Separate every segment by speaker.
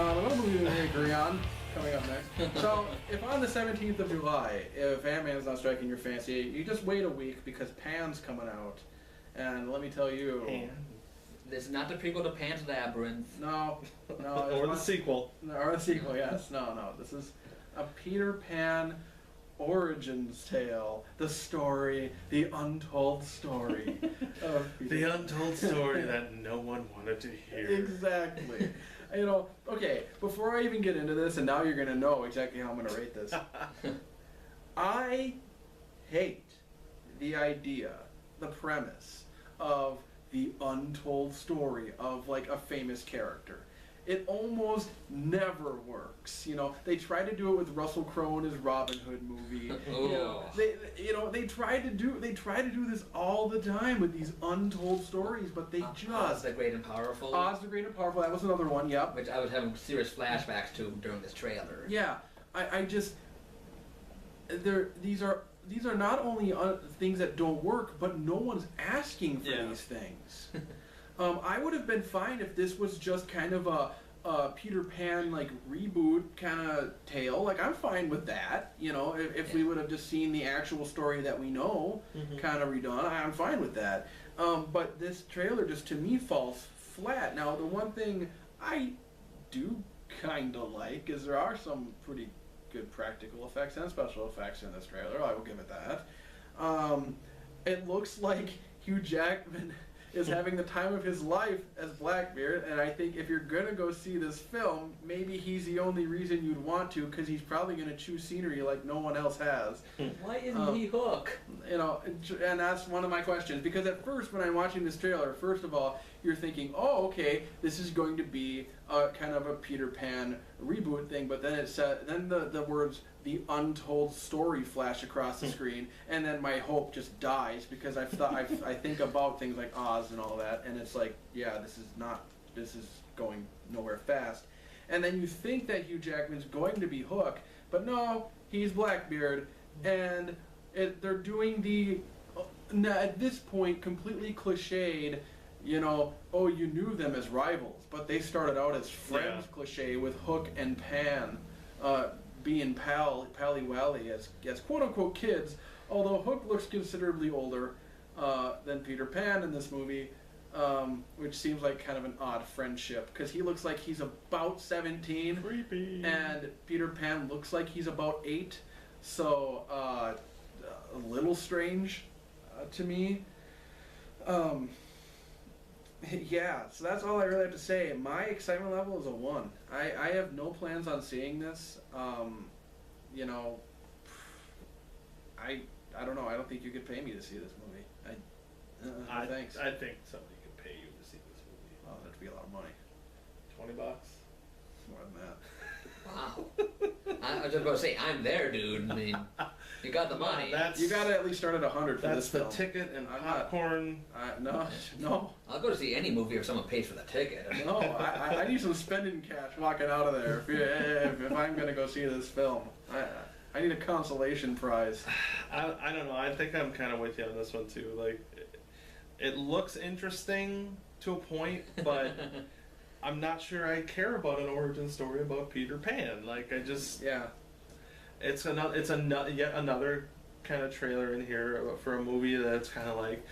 Speaker 1: Another movie we agree on, coming up next. So, if on the 17th of July, if Ant-Man's not striking your fancy, you just wait a week because Pan's coming out. And let me tell you...
Speaker 2: Pan.
Speaker 3: This is not the prequel to Pan's Labyrinth.
Speaker 1: No.
Speaker 2: Or the sequel.
Speaker 1: Or the sequel, yes. No. This is a Peter Pan origins tale. The story, the untold story of Peter
Speaker 2: The untold story that no one wanted to hear.
Speaker 1: Exactly. Okay, before I even get into this, and now you're going to know exactly how I'm going to rate this. I hate the idea, the premise of the untold story of like a famous character. It almost never works. They try to do it with Russell Crowe in his Robin Hood movie. They try to do this all the time with these untold stories, but they just
Speaker 3: Oz the Great and Powerful.
Speaker 1: Oz the Great and Powerful. That was another one. Yep.
Speaker 3: Which I was having serious flashbacks to during this trailer.
Speaker 1: Yeah, I just these are not only things that don't work, but no one's asking for these things. I would have been fine if this was just kind of a Peter Pan like reboot kind of tale. Like I'm fine with that. If we would have just seen the actual story that we know kind of redone, I'm fine with that. But this trailer just to me falls flat. Now the one thing I do kind of like is there are some pretty good practical effects and special effects in this trailer. I will give it that. It looks like Hugh Jackman is having the time of his life as Blackbeard, and I think if you're gonna go see this film, maybe he's the only reason you'd want to, because he's probably gonna choose scenery like no one else has.
Speaker 3: Why isn't he Hook?
Speaker 1: And that's one of my questions, because at first when I'm watching this trailer, first of all, you're thinking, oh, okay, this is going to be a kind of a Peter Pan reboot thing, but then the words "the untold story" flash across the screen, and then my hope just dies, because I think about things like Oz and all that, and it's like, yeah, this is going nowhere fast. And then you think that Hugh Jackman's going to be Hook, but no, he's Blackbeard, and they're doing the at this point completely cliched. Oh, you knew them as rivals, but they started out as friends. Yeah. Cliche with Hook and Pan being pally-wally as quote-unquote kids, although Hook looks considerably older than Peter Pan in this movie, which seems like kind of an odd friendship, because he looks like he's about 17,
Speaker 2: creepy, and
Speaker 1: Peter Pan looks like he's about 8, so a little strange to me. Yeah, so that's all I really have to say. My excitement level is a 1. I have no plans on seeing this. I don't know. I don't think you could pay me to see this movie. Thanks.
Speaker 2: I think somebody could pay you to see this movie.
Speaker 1: Oh, that'd be a lot of money.
Speaker 2: $20?
Speaker 1: More than that.
Speaker 3: Wow. I was just going to say, I'm there, dude. I mean, you got the money.
Speaker 1: You got to at least start at 100 for this film.
Speaker 2: That's the ticket and popcorn.
Speaker 1: No.
Speaker 3: I'll go to see any movie if someone pays for the ticket.
Speaker 1: No, I need some spending cash walking out of there if I'm going to go see this film. I need a consolation prize.
Speaker 2: I don't know. I think I'm kind of with you on this one too. Like, it looks interesting to a point, but I'm not sure I care about an origin story about Peter Pan. Like, it's yet another kind of trailer in here for a movie that's kind of like,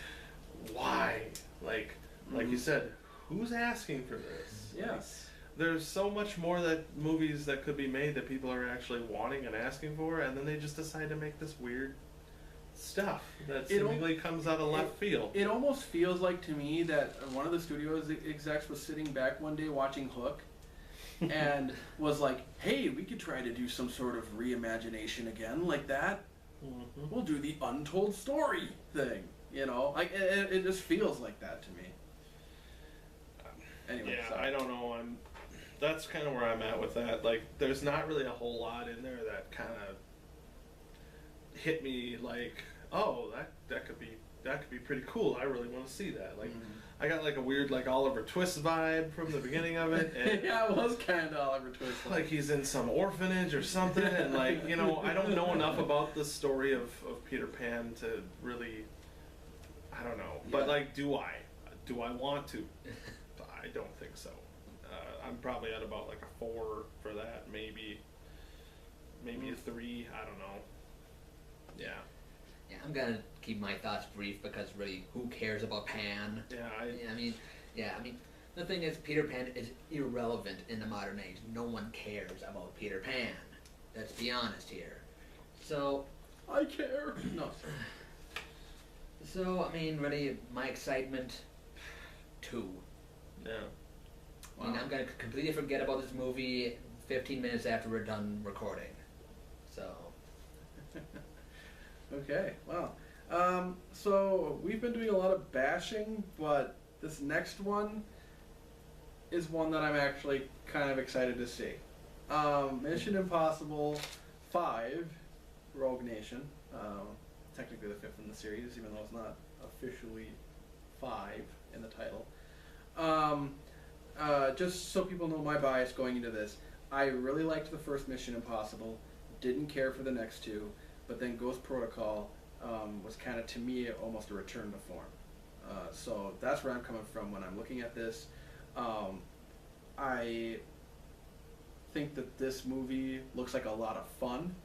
Speaker 2: why? Like you said, who's asking for this?
Speaker 1: Yes.
Speaker 2: There's so much more that movies that could be made that people are actually wanting and asking for, and then they just decide to make this weird stuff that seemingly comes out of left field.
Speaker 1: It almost feels like to me that one of the studio execs was sitting back one day watching Hook and was like, hey, we could try to do some sort of reimagination again like that. Mm-hmm. We'll do the untold story thing. Like it just feels like that to me. Anyway,
Speaker 2: yeah, sorry. I don't know. That's kind of where I'm at with that. Like, there's not really a whole lot in there that kind of hit me like, oh, that could be pretty cool. I really want to see that. Like, I got like a weird like Oliver Twist vibe from the beginning of it. And
Speaker 1: yeah, it was kind of Oliver Twist.
Speaker 2: Like he's in some orphanage or something, and like I don't know enough about the story of Peter Pan to really, I don't know. Yeah. But like, do I want to? I don't think so. I'm probably at about like a 4 for that, maybe a 3. I don't know. Yeah.
Speaker 3: Yeah, I'm gonna keep my thoughts brief because really, who cares about Pan?
Speaker 2: Yeah.
Speaker 3: I mean, the thing is, Peter Pan is irrelevant in the modern age. No one cares about Peter Pan. Let's be honest here. So,
Speaker 1: I care. No.
Speaker 3: so I mean, really, my excitement, 2.
Speaker 2: Yeah.
Speaker 3: I mean, I'm gonna completely forget about this movie 15 minutes after we're done recording. So.
Speaker 1: Okay, wow. So we've been doing a lot of bashing, but this next one is one that I'm actually kind of excited to see. Mission Impossible 5, Rogue Nation. Technically the 5th in the series, even though it's not officially 5 in the title. Just so people know my bias going into this, I really liked the first Mission Impossible, didn't care for the next 2, but then Ghost Protocol was kind of, to me, almost a return to form. So that's where I'm coming from when I'm looking at this. I think that this movie looks like a lot of fun.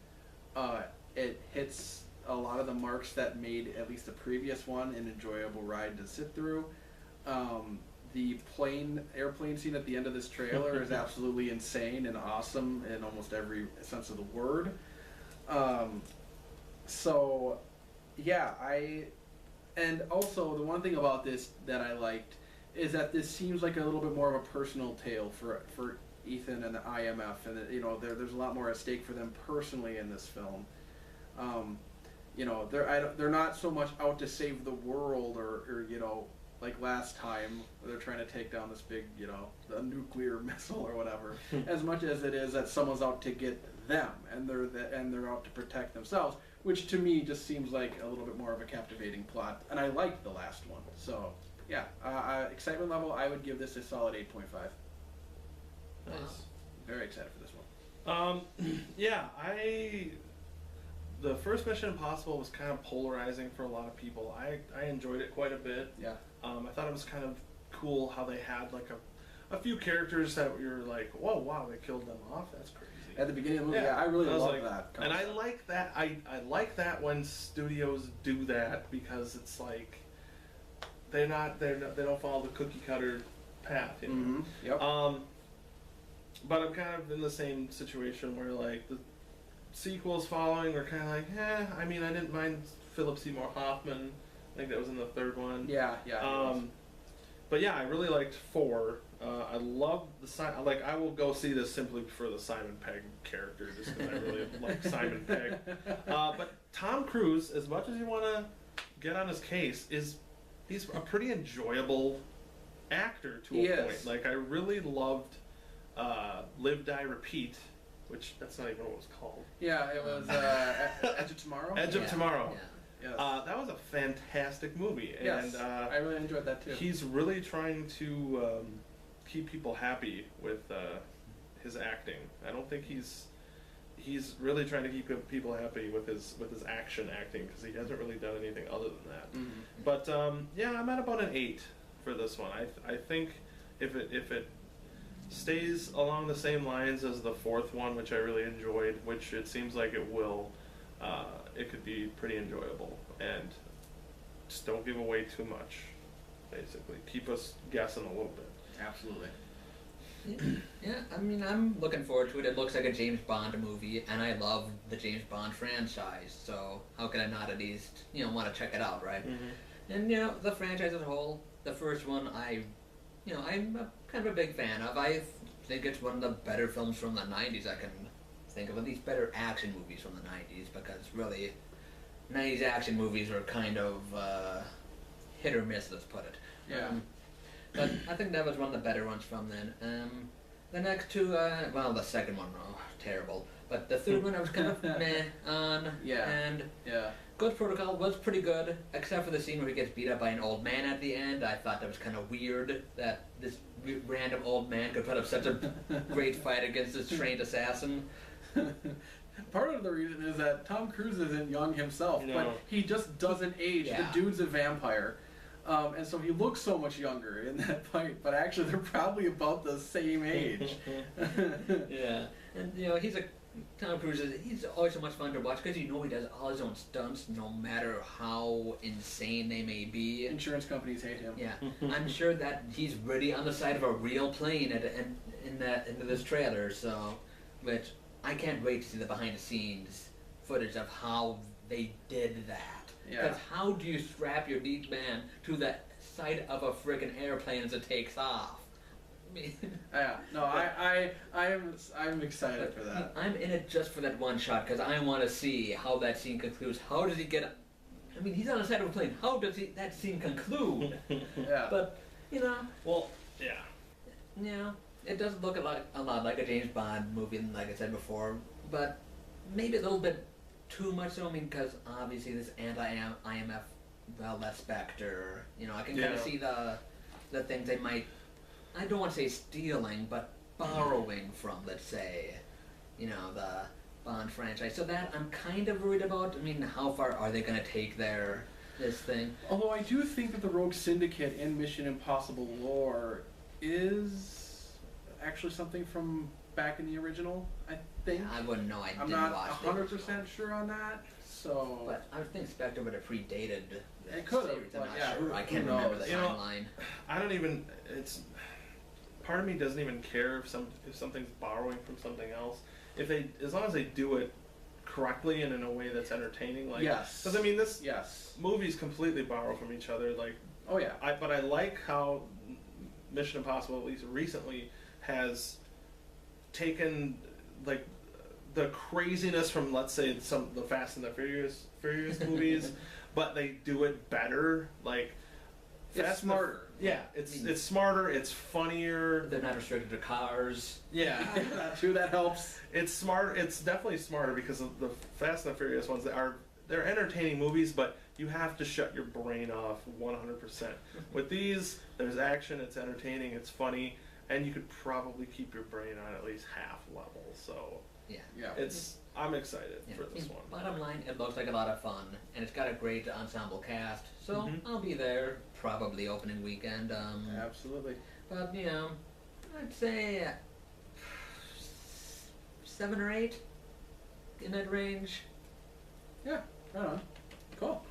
Speaker 1: It hits a lot of the marks that made at least the previous one an enjoyable ride to sit through. The airplane scene at the end of this trailer is absolutely insane and awesome in almost every sense of the word. So, yeah, and also the one thing about this that I liked is that this seems like a little bit more of a personal tale for Ethan and the IMF, and there's a lot more at stake for them personally in this film. They're not so much out to save the world or like last time they're trying to take down this big a nuclear missile or whatever, as much as it is that someone's out to get them and they're out to protect themselves, which to me just seems like a little bit more of a captivating plot, and I liked the last one. So yeah, excitement level, I would give this a solid 8.5.
Speaker 2: Nice.
Speaker 1: Very excited for this one.
Speaker 2: Yeah, the first Mission Impossible was kind of polarizing for a lot of people. I enjoyed it quite a bit.
Speaker 1: Yeah.
Speaker 2: I thought it was kind of cool how they had like a few characters that you're like, whoa, wow, they killed them off. That's crazy.
Speaker 1: At the beginning of the movie, yeah, I really love that.
Speaker 2: And I like that. I like that when studios do that, because it's like they don't follow the cookie cutter path. You know?
Speaker 1: Mm-hmm. Yep.
Speaker 2: But I'm kind of in the same situation where like the sequels following are kind of like, I mean, I didn't mind Philip Seymour Hoffman. I think that was in the 3rd one.
Speaker 1: Yeah.
Speaker 2: But yeah, I really liked 4. I love I will go see this simply for the Simon Pegg character, just because I really like Simon Pegg. But Tom Cruise, as much as you want to get on his case, he's a pretty enjoyable actor to a point. Like, I really loved Live, Die, Repeat, which that's not even what it was called.
Speaker 1: Yeah, it was Edge of Tomorrow.
Speaker 2: Edge of Tomorrow.
Speaker 1: Yeah. Yes.
Speaker 2: That was a fantastic movie.
Speaker 1: Yes,
Speaker 2: And
Speaker 1: I really enjoyed that too.
Speaker 2: He's really trying to keep people happy with his acting. I don't think he's really trying to keep people happy with his action acting, because he hasn't really done anything other than that.
Speaker 1: Mm-hmm.
Speaker 2: But yeah, I'm at about an 8 for this one. I think if it stays along the same lines as the 4th one, which I really enjoyed, which it seems like it will, it could be pretty enjoyable. And just don't give away too much, basically. Keep us guessing a little bit.
Speaker 1: Absolutely.
Speaker 3: Yeah, I mean, I'm looking forward to it. It looks like a James Bond movie, and I love the James Bond franchise, so how can I not at least, want to check it out, right?
Speaker 2: Mm-hmm.
Speaker 3: And, the franchise as a whole, the first one, I'm kind of a big fan of. I think it's one of the better films from the 90s I can think of, at least better action movies from the 90s, because really, 90s action movies are kind of hit or miss, let's put it.
Speaker 1: Yeah.
Speaker 3: But I think that was one of the better ones from then. The next 2, the second one, terrible. But the 3rd one I was kind of meh on.
Speaker 1: Yeah.
Speaker 3: And
Speaker 1: yeah.
Speaker 3: Ghost Protocol was pretty good, except for the scene where he gets beat up by an old man at the end. I thought that was kind of weird that this random old man could put up such a great fight against this trained assassin.
Speaker 1: Part of the reason is that Tom Cruise isn't young himself, but he just doesn't age.
Speaker 3: Yeah.
Speaker 1: The dude's a vampire. And so he looks so much younger in that fight, but actually they're probably about the same age.
Speaker 3: Yeah, and Tom Cruise he's always so much fun to watch because he does all his own stunts, no matter how insane they may be.
Speaker 1: Insurance companies hate him.
Speaker 3: Yeah, I'm sure that he's really on the side of a real plane into this trailer. So, which I can't wait to see the behind the scenes footage of how they did that.
Speaker 1: Yeah.
Speaker 3: Because how do you strap your lead man to the side of a friggin' airplane as it takes off? I mean,
Speaker 1: Yeah, no, I'm excited for that.
Speaker 3: I'm in it just for that one shot because I want to see how that scene concludes. How does he get? I mean, he's on the side of a plane. How does that scene conclude?
Speaker 1: Yeah.
Speaker 3: But
Speaker 2: Well, yeah.
Speaker 3: it does look a lot like a James Bond movie, like I said before, but maybe a little bit too much so. I mean, because obviously this anti-IMF, well, that Spectre. I can kind of see the things they might. I don't want to say stealing, but borrowing from, let's say, the Bond franchise. So that I'm kind of worried about. I mean, how far are they going to take this thing?
Speaker 1: Although I do think that the Rogue Syndicate in Mission Impossible lore is actually something from back in the original, I think.
Speaker 3: I wouldn't know.
Speaker 1: I'm not 100% sure on that. So,
Speaker 3: but I would think Spectre would have predated the
Speaker 1: It could have,
Speaker 3: series. I'm
Speaker 1: but
Speaker 3: not
Speaker 1: yeah,
Speaker 3: sure.
Speaker 1: who
Speaker 3: I can't remember the
Speaker 1: knows?
Speaker 3: timeline.
Speaker 2: I don't even. It's part of me doesn't even care if something's borrowing from something else. As long as they do it correctly and in a way that's entertaining. Like,
Speaker 1: yes.
Speaker 2: Because I mean, this
Speaker 1: yes.
Speaker 2: movies completely borrow from each other. Like,
Speaker 1: Oh yeah.
Speaker 2: but I like how Mission Impossible, at least recently, has taken like the craziness from, let's say, the Fast and the Furious movies, but they do it better. Like,
Speaker 1: It's smarter.
Speaker 2: It's smarter. It's funnier.
Speaker 3: They're not restricted to cars.
Speaker 2: Yeah,
Speaker 1: True, that helps.
Speaker 2: it's smart. It's definitely smarter because of the Fast and the Furious ones. They're entertaining movies, but you have to shut your brain off 100%. With these, there's action. It's entertaining. It's funny, and you could probably keep your brain on at least half level. So
Speaker 1: Yeah.
Speaker 2: I'm excited
Speaker 3: Yeah.
Speaker 2: for this one.
Speaker 3: Bottom line, it looks like a lot of fun, and it's got a great ensemble cast. So I'll be there probably opening weekend.
Speaker 1: Absolutely.
Speaker 3: But I'd say 7 or 8 in that range.
Speaker 1: Yeah. Right on. Cool.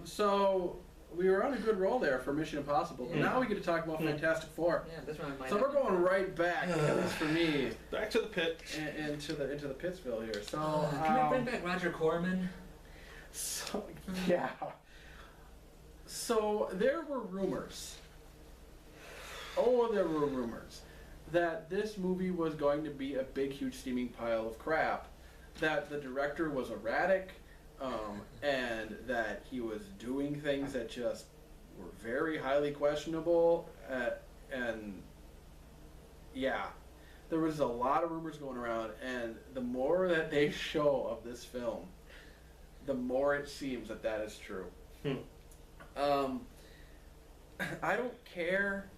Speaker 1: So we were on a good roll there for Mission Impossible, but now we get to talk about Fantastic Four.
Speaker 3: Yeah, this one might.
Speaker 1: So we're going right back, at least for me,
Speaker 2: Back to the pit.
Speaker 1: into the Pittsville here. So
Speaker 3: Can we bring back Roger Corman?
Speaker 1: So yeah. So there were rumors. There were rumors that this movie was going to be a big, huge, steaming pile of crap. That the director was erratic, and that he was doing things that just were very highly questionable. And yeah, there was a lot of rumors going around. And the more that they show of this film, the more it seems that is true. I don't care.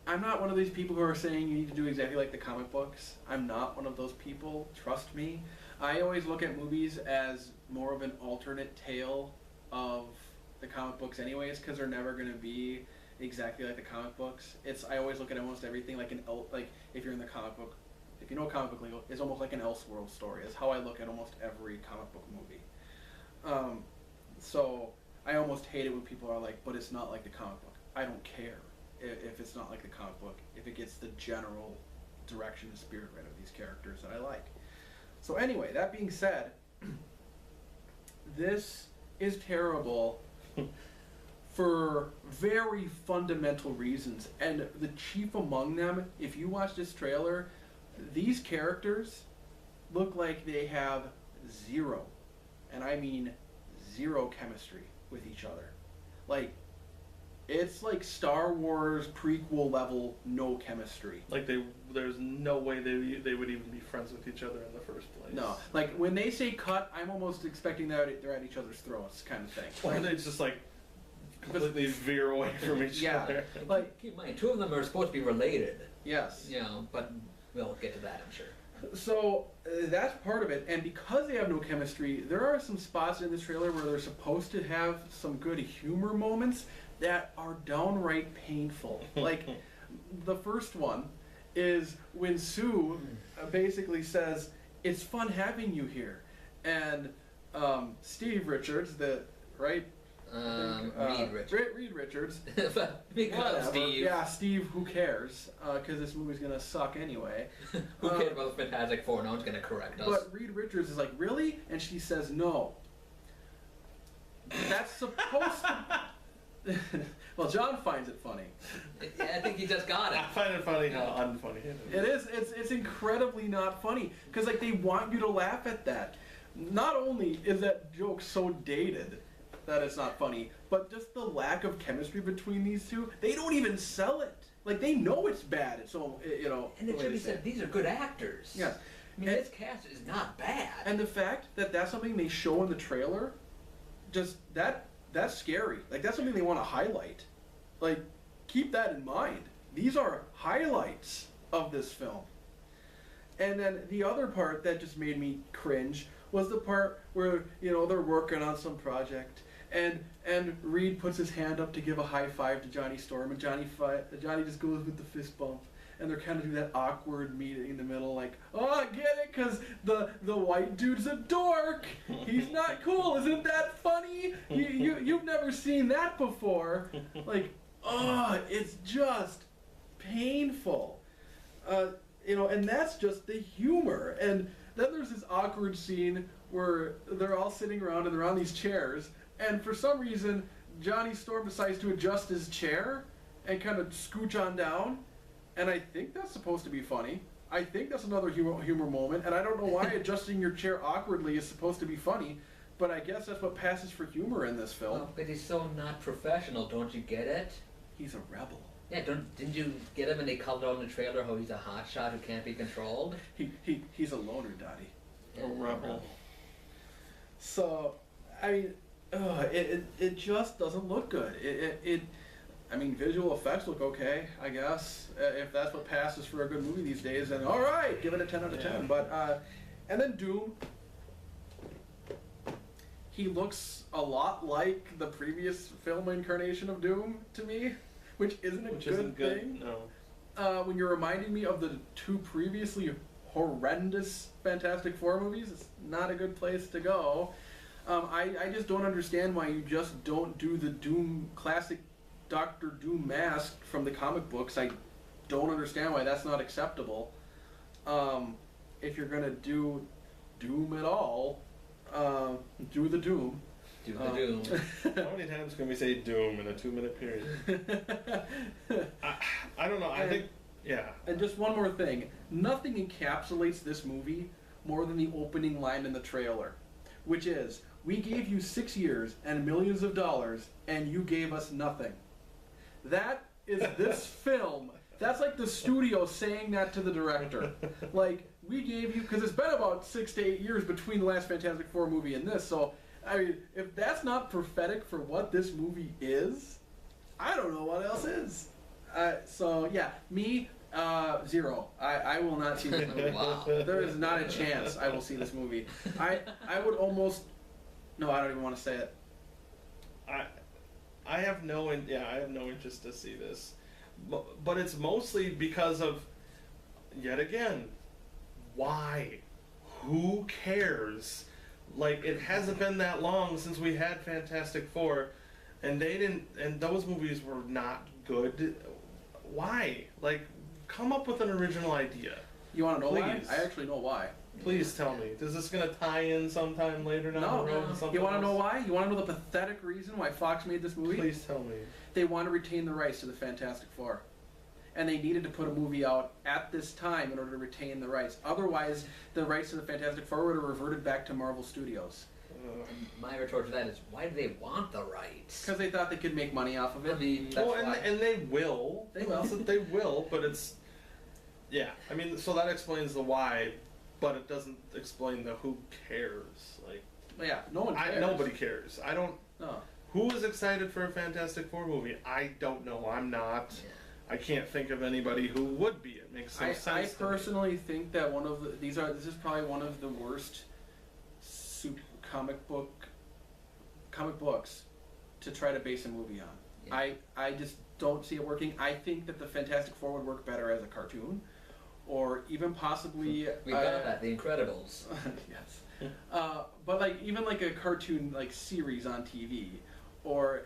Speaker 1: I'm not one of these people who are saying you need to do exactly like the comic books. I'm not one of those people. Trust me. I always look at movies as more of an alternate tale of the comic books anyways, because they're never going to be exactly like the comic books. I always look at almost everything like if you're in the comic book, if you know comic book legal, it's almost like an Elseworld story. Is how I look at almost every comic book movie. So I almost hate it when people are like, but it's not like the comic book. I don't care if it's not like the comic book, if it gets the general direction and spirit right of these characters that I like. So anyway, that being said, this is terrible for very fundamental reasons. And the chief among them, if you watch this trailer, these characters look like they have zero, and I mean zero chemistry with each other. Like, it's like Star Wars prequel level no chemistry.
Speaker 2: Like there's no way they would even be friends with each other in the first place.
Speaker 1: No, like when they say cut, I'm almost expecting that they're at each other's throats, kind of thing.
Speaker 2: Or they just like completely veer away from each other.
Speaker 1: Like,
Speaker 3: Keep in mind, 2 of them are supposed to be related.
Speaker 1: yes.
Speaker 3: But we'll get to that, I'm sure.
Speaker 1: So that's part of it, and because they have no chemistry, there are some spots in this trailer where they're supposed to have some good humor moments that are downright painful. Like the first one is when Sue basically says, "It's fun having you here," and Steve Richards,
Speaker 3: Reed Richards.
Speaker 1: Reed Richards.
Speaker 3: Because
Speaker 1: Whatever.
Speaker 3: Steve.
Speaker 1: Yeah, Steve. Who cares? Because this movie's gonna suck anyway.
Speaker 3: Who cares about the Fantastic Four? No one's gonna correct us.
Speaker 1: But Reed Richards is like, "Really?" And she says, "No." That's supposed to. Well, John finds it funny.
Speaker 3: I think he just got
Speaker 2: I
Speaker 3: it.
Speaker 2: find it funny how unfunny it is.
Speaker 1: It is. It's incredibly not funny because like they want you to laugh at that. Not only is that joke so dated that it's not funny, but just the lack of chemistry between these two. They don't even sell it. Like they know it's bad. It's so
Speaker 3: And it should be said, these are good actors.
Speaker 1: Yes.
Speaker 3: I mean, this cast is not bad.
Speaker 1: And the fact that that's something they show in the trailer, just that's scary. Like that's something they want to highlight. Like keep that in mind. These are highlights of this film. And then the other part that just made me cringe was the part where they're working on some project and Reed puts his hand up to give a high five to Johnny Storm, and Johnny just goes with the fist bump, and they're kind of do that awkward meeting in the middle, like, "Oh, I get it, because the white dude's a dork. He's not cool. Isn't that funny? You've never seen that before." Like, it's just painful. And that's just the humor. And then there's this awkward scene where they're all sitting around and they're on these chairs, and for some reason Johnny Storm decides to adjust his chair and kind of scooch on down, and I think that's supposed to be funny. I think that's another humor moment, and I don't know why adjusting your chair awkwardly is supposed to be funny, but I guess that's what passes for humor in this film.
Speaker 3: Oh, but he's so not professional, don't you get it?
Speaker 1: He's a rebel.
Speaker 3: Yeah, didn't you get him when they called out in the trailer how he's a hotshot who can't be controlled?
Speaker 1: He's a loner, Dottie.
Speaker 2: A rebel.
Speaker 1: So, I mean, it just doesn't look good. I mean, visual effects look okay, I guess. If that's what passes for a good movie these days, then all right, give it a 10 out of 10. But and then Doom, he looks a lot like the previous film incarnation of Doom to me, which isn't a good thing.
Speaker 2: No.
Speaker 1: When you're reminding me of the two previously horrendous Fantastic Four movies, it's not a good place to go. I just don't understand why you just don't do the Doom classic Doctor Doom mask from the comic books. I don't understand why that's not acceptable. If you're gonna do Doom at all, do the Doom.
Speaker 3: Do the Doom.
Speaker 2: How many times can we say Doom in a 2-minute period? I don't know. I think, yeah.
Speaker 1: And just one more thing. Nothing encapsulates this movie more than the opening line in the trailer, which is, "We gave you 6 years and millions of dollars, and you gave us nothing." That is this film. That's like the studio saying that to the director. Like, we gave you, because it's been about 6 to 8 years between the last Fantastic Four movie and this, so, I mean, if that's not prophetic for what this movie is, I don't know what else is. So, yeah, me, 0. I will not see this movie.
Speaker 3: Wow.
Speaker 1: There is not a chance I will see this movie. I would almost... No, I don't even want to say it.
Speaker 2: I have no interest to see this, but it's mostly because of, yet again, why? Who cares? Like, it hasn't been that long since we had Fantastic Four, and those movies were not good. Why? Like, come up with an original idea.
Speaker 1: You want to know why?
Speaker 2: Please.
Speaker 1: I actually know why.
Speaker 2: Please tell me. Is this going to tie in sometime later down the road?
Speaker 3: No.
Speaker 2: to something
Speaker 1: You want to know
Speaker 2: else?
Speaker 1: why? You want to know the pathetic reason why Fox made this movie?
Speaker 2: Please tell me.
Speaker 1: They want to retain the rights to the Fantastic Four. And they needed to put a movie out at this time in order to retain the rights. Otherwise, the rights to the Fantastic Four would have reverted back to Marvel Studios.
Speaker 3: My retort to that is, why do they want the rights?
Speaker 1: Because they thought they could make money off of it.
Speaker 3: I mean, that's
Speaker 2: Well,
Speaker 3: why.
Speaker 2: and they will.
Speaker 1: They will.
Speaker 2: They will, but it's... Yeah, I mean, so that explains the why, but it doesn't explain the who cares. Like,
Speaker 1: Yeah, no one cares.
Speaker 2: nobody cares. I don't...
Speaker 1: No.
Speaker 2: Who is excited for a Fantastic Four movie? I don't know. I'm not.
Speaker 3: Yeah.
Speaker 2: I can't think of anybody who would be. It makes no sense.
Speaker 1: I
Speaker 2: to me.
Speaker 1: personally think that this is probably one of the worst comic books to try to base a movie on.
Speaker 3: Yeah.
Speaker 1: I just don't see it working. I think that the Fantastic Four would work better as a cartoon, or even possibly
Speaker 3: We got that, The Incredibles.
Speaker 1: yes, but like even like a cartoon like series on TV, or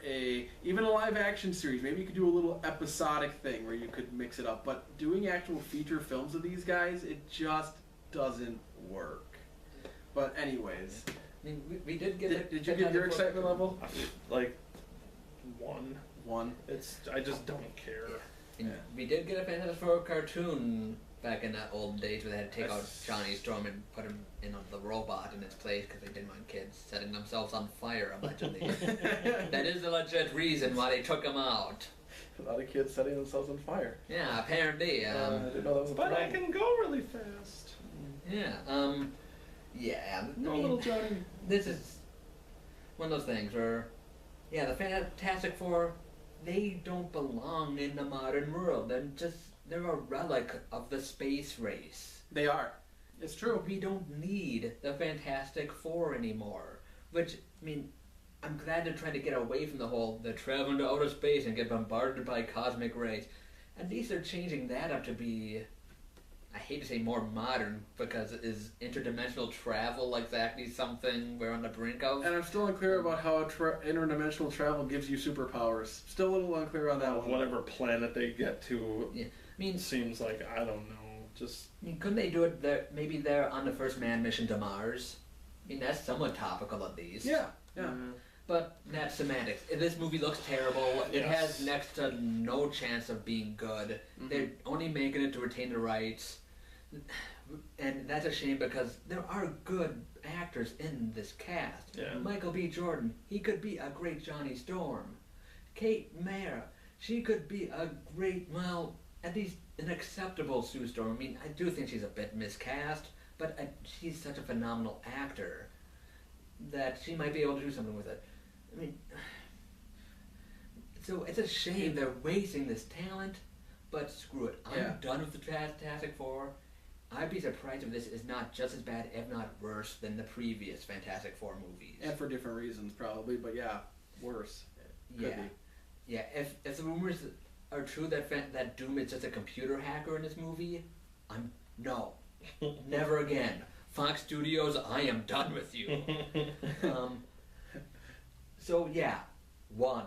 Speaker 1: even a live action series. Maybe you could do a little episodic thing where you could mix it up. But doing actual feature films of these guys, it just doesn't work. But anyways,
Speaker 3: I mean, we did get.
Speaker 1: did you get your excitement level?
Speaker 2: Like one. I just don't care.
Speaker 3: And we did get a Fantastic Four cartoon back in that old days where they had to take out Johnny Storm and put him in on the robot in its place because they didn't want kids setting themselves on fire, allegedly. That is the legit reason why they took him out.
Speaker 1: A lot of kids setting themselves on fire.
Speaker 3: Yeah, apparently.
Speaker 1: I didn't know that was a
Speaker 2: But
Speaker 1: problem.
Speaker 2: I can go really fast.
Speaker 3: Yeah, yeah. I
Speaker 2: No,
Speaker 3: mean,
Speaker 2: little Johnny.
Speaker 3: this is one of those things where, yeah, the Fantastic Four, they don't belong in the modern world. They're a relic of the space race.
Speaker 1: They are. It's true.
Speaker 3: We don't need the Fantastic Four anymore. Which, I mean, I'm glad they're trying to get away from the whole, they're traveling to outer space and get bombarded by cosmic rays. At least they're changing that up to be, I hate to say more modern, because is interdimensional travel exactly something we're on the brink of?
Speaker 1: And I'm still unclear about how interdimensional travel gives you superpowers. Still a little unclear on that one.
Speaker 2: Whatever planet they get to,
Speaker 3: Yeah, I mean,
Speaker 2: seems like, I don't know, just...
Speaker 3: couldn't they do it there? Maybe they're on the first manned mission to Mars. I mean, that's somewhat topical at least.
Speaker 1: Yeah, yeah.
Speaker 3: But that's semantics. This movie looks terrible. It
Speaker 2: Yes.
Speaker 3: has next to no chance of being good.
Speaker 1: Mhm.
Speaker 3: They're only making it to retain the rights. And that's a shame because there are good actors in this cast.
Speaker 2: Yeah.
Speaker 3: Michael B. Jordan, he could be a great Johnny Storm. Kate Mara, she could be a great, well, at least an acceptable Sue Storm. I mean, I do think she's a bit miscast, but she's such a phenomenal actor that she might be able to do something with it. I mean, so it's a shame they're wasting this talent, but screw it. I'm done with the Fantastic Four. I'd be surprised if this is not just as bad, if not worse, than the previous Fantastic Four movies.
Speaker 1: And for different reasons, probably, but yeah, worse. Could
Speaker 3: Yeah.
Speaker 1: be.
Speaker 3: Yeah, if the rumors are true that Doom is just a computer hacker in this movie, no. Never again. Fox Studios, I am done with you. So yeah, 1.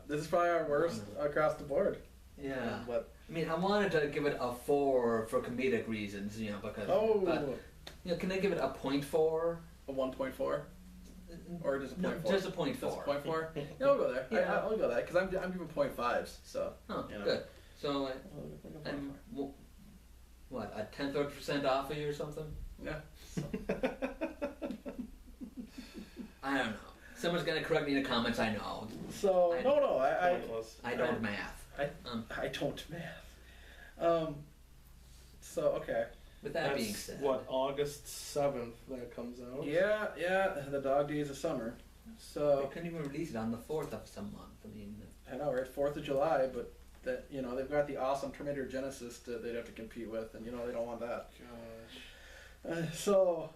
Speaker 1: This is probably our worst across the board.
Speaker 3: Yeah.
Speaker 1: But
Speaker 3: I mean, I wanted to give it a 4 for comedic reasons, because. But, can I give it a 0.4?
Speaker 1: a 1.4 or just a 0.4?
Speaker 3: No, just a 0.4.
Speaker 1: Just a 0.4. Yeah, we'll go there.
Speaker 3: Yeah.
Speaker 1: I'll go there because I'm giving 0.5s. So.
Speaker 3: Oh,
Speaker 1: you know.
Speaker 3: good. So I'm what, a 10th of a percent off of you or something?
Speaker 1: Yeah.
Speaker 3: I don't know. Someone's gonna correct me in the comments. I know.
Speaker 1: So no,
Speaker 3: I don't math.
Speaker 1: I don't math. So okay.
Speaker 3: With that being
Speaker 2: That's
Speaker 3: said,
Speaker 2: what, August 7th that comes out?
Speaker 1: Yeah, the dog days of summer.
Speaker 3: they
Speaker 1: So
Speaker 3: couldn't even release it on the 4th of some month. I mean,
Speaker 1: I know, right? 4th of July, but that they've got the awesome Terminator Genesis that they'd have to compete with, and they don't want that.
Speaker 2: Gosh.
Speaker 1: So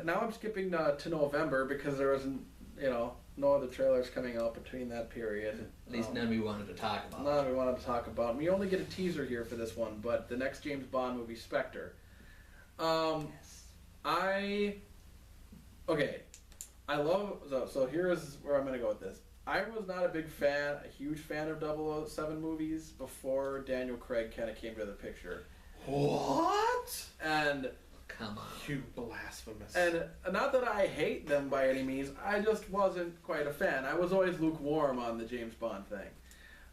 Speaker 1: now I'm skipping to November because there wasn't no other trailers coming out between that period.
Speaker 3: at least none we wanted to talk about.
Speaker 1: None we wanted to talk about. We only get a teaser here for this one, but the next James Bond movie, Spectre.
Speaker 3: Yes.
Speaker 1: I love so here's where I'm gonna go with this. I was not a huge fan of 007 movies before Daniel Craig kind of came to the picture.
Speaker 2: What?
Speaker 1: And
Speaker 3: Come on.
Speaker 2: You blasphemous.
Speaker 1: And not that I hate them by any means, I just wasn't quite a fan. I was always lukewarm on the James Bond thing.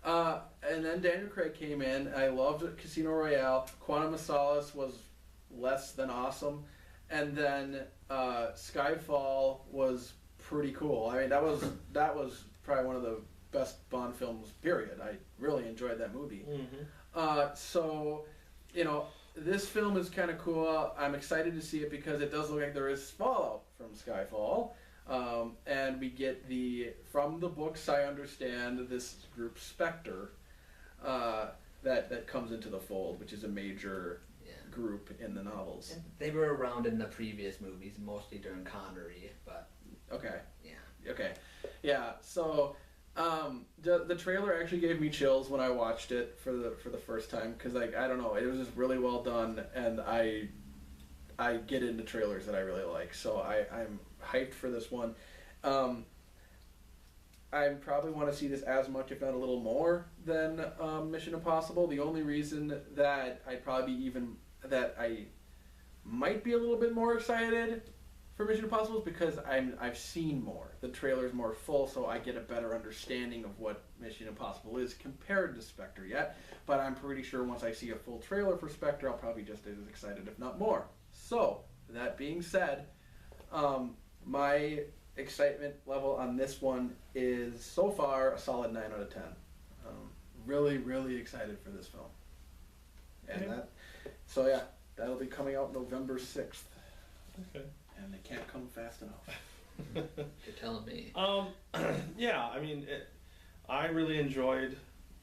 Speaker 1: And then Daniel Craig came in. I loved Casino Royale. Quantum of Solace was less than awesome. And then Skyfall was pretty cool. I mean, that was probably one of the best Bond films, period. I really enjoyed that movie.
Speaker 2: Mm-hmm.
Speaker 1: So, this film is kind of cool. I'm excited to see it because it does look like there is fallout from Skyfall. And we get from the books, I understand, this group Spectre. that comes into the fold, which is a major group in the novels.
Speaker 3: And they were around in the previous movies, mostly during Connery, but
Speaker 1: Okay.
Speaker 3: yeah.
Speaker 1: Okay. Yeah. So the trailer actually gave me chills when I watched it for the first time because I don't know, it was just really well done, and I get into trailers that I really like, so I'm hyped for this one. I probably want to see this as much, if not a little more, than Mission Impossible. The only reason that I might be a little bit more excited for Mission Impossible is because I've seen more. The trailer's more full, so I get a better understanding of what Mission Impossible is compared to Spectre yet. But I'm pretty sure once I see a full trailer for Spectre, I'll probably be just as excited, if not more. So, that being said, my excitement level on this one is so far a solid 9 out of 10. Really, really excited for this film. And that'll be coming out November 6th.
Speaker 2: Okay.
Speaker 1: And they can't come fast enough.
Speaker 3: You're telling me.
Speaker 2: Yeah, I mean, I really enjoyed.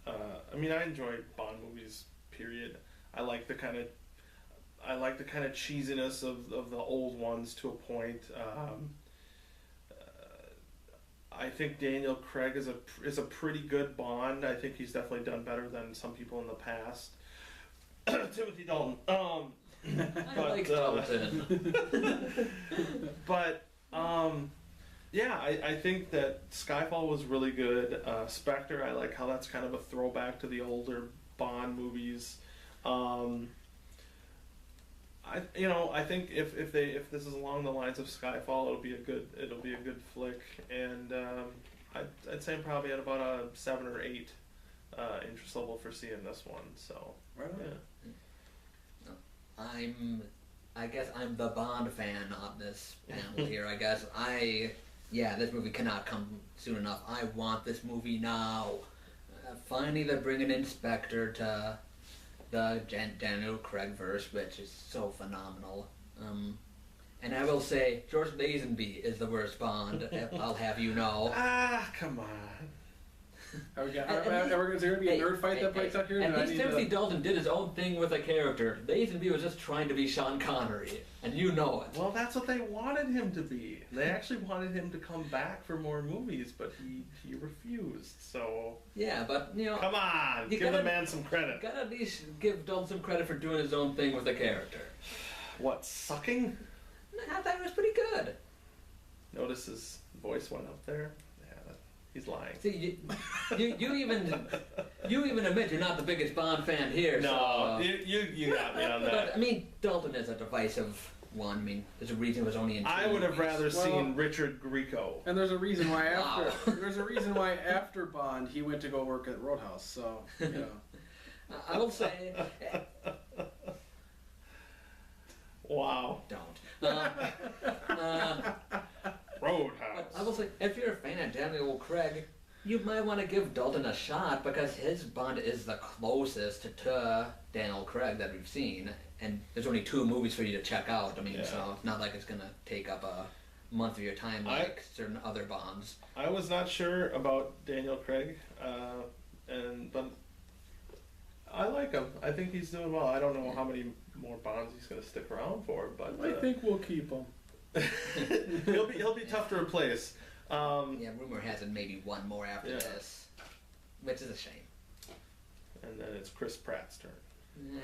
Speaker 2: I enjoyed Bond movies. Period. I like the kind of cheesiness of the old ones to a point. I think Daniel Craig is a pretty good Bond. I think he's definitely done better than some people in the past. Timothy Dalton.
Speaker 3: I like Dalton.
Speaker 2: But I think that Skyfall was really good. Spectre, I like how that's kind of a throwback to the older Bond movies. I think if this is along the lines of Skyfall, it'll be a good flick, and I'd say I'm probably at about a 7 or 8 interest level for seeing this one. So
Speaker 1: right on.
Speaker 2: Yeah.
Speaker 3: I guess I'm the Bond fan on this panel here. I guess this movie cannot come soon enough. I want this movie now. Finally, they're bringing in Spectre to the Daniel Craig verse, which is so phenomenal. And I will say, George Lazenby is the worst Bond. I'll have you know.
Speaker 2: Come on.
Speaker 1: Are we going to be a nerd fight that breaks out here?
Speaker 3: At least Timothy Dalton did his own thing with a character. Lazenby was just trying to be Sean Connery, and you know it.
Speaker 2: Well, that's what they wanted him to be. They actually wanted him to come back for more movies, but he refused. So
Speaker 3: yeah, but
Speaker 2: come on, give the man some credit.
Speaker 3: Gotta at least give Dalton some credit for doing his own thing with the character.
Speaker 2: What, sucking?
Speaker 3: I thought it was pretty good.
Speaker 2: Notice his voice went up there. He's lying.
Speaker 3: See, you even admit you're not the biggest Bond fan here.
Speaker 2: No,
Speaker 3: so,
Speaker 2: you got me on that.
Speaker 3: But, Dalton is a divisive one. There's a reason it was only in 2
Speaker 2: I would have
Speaker 3: movies.
Speaker 2: rather seen Richard Grieco.
Speaker 1: And there's a reason why after Bond he went to go work at Roadhouse. So
Speaker 3: I will say.
Speaker 2: Wow.
Speaker 3: Don't.
Speaker 2: Roadhouse.
Speaker 3: I will say, if you're a fan of Daniel Craig, you might want to give Dalton a shot because his Bond is the closest to Daniel Craig that we've seen, and there's only 2 movies for you to check out. So it's not like it's gonna take up a month of your time like certain other Bonds.
Speaker 2: I was not sure about Daniel Craig, but I like him. I think he's doing well. I don't know how many more Bonds he's gonna stick around for, but
Speaker 1: I think we'll keep him.
Speaker 2: he'll be tough to replace.
Speaker 3: Rumor has it maybe one more after this, which is a shame.
Speaker 2: And then it's Chris Pratt's turn.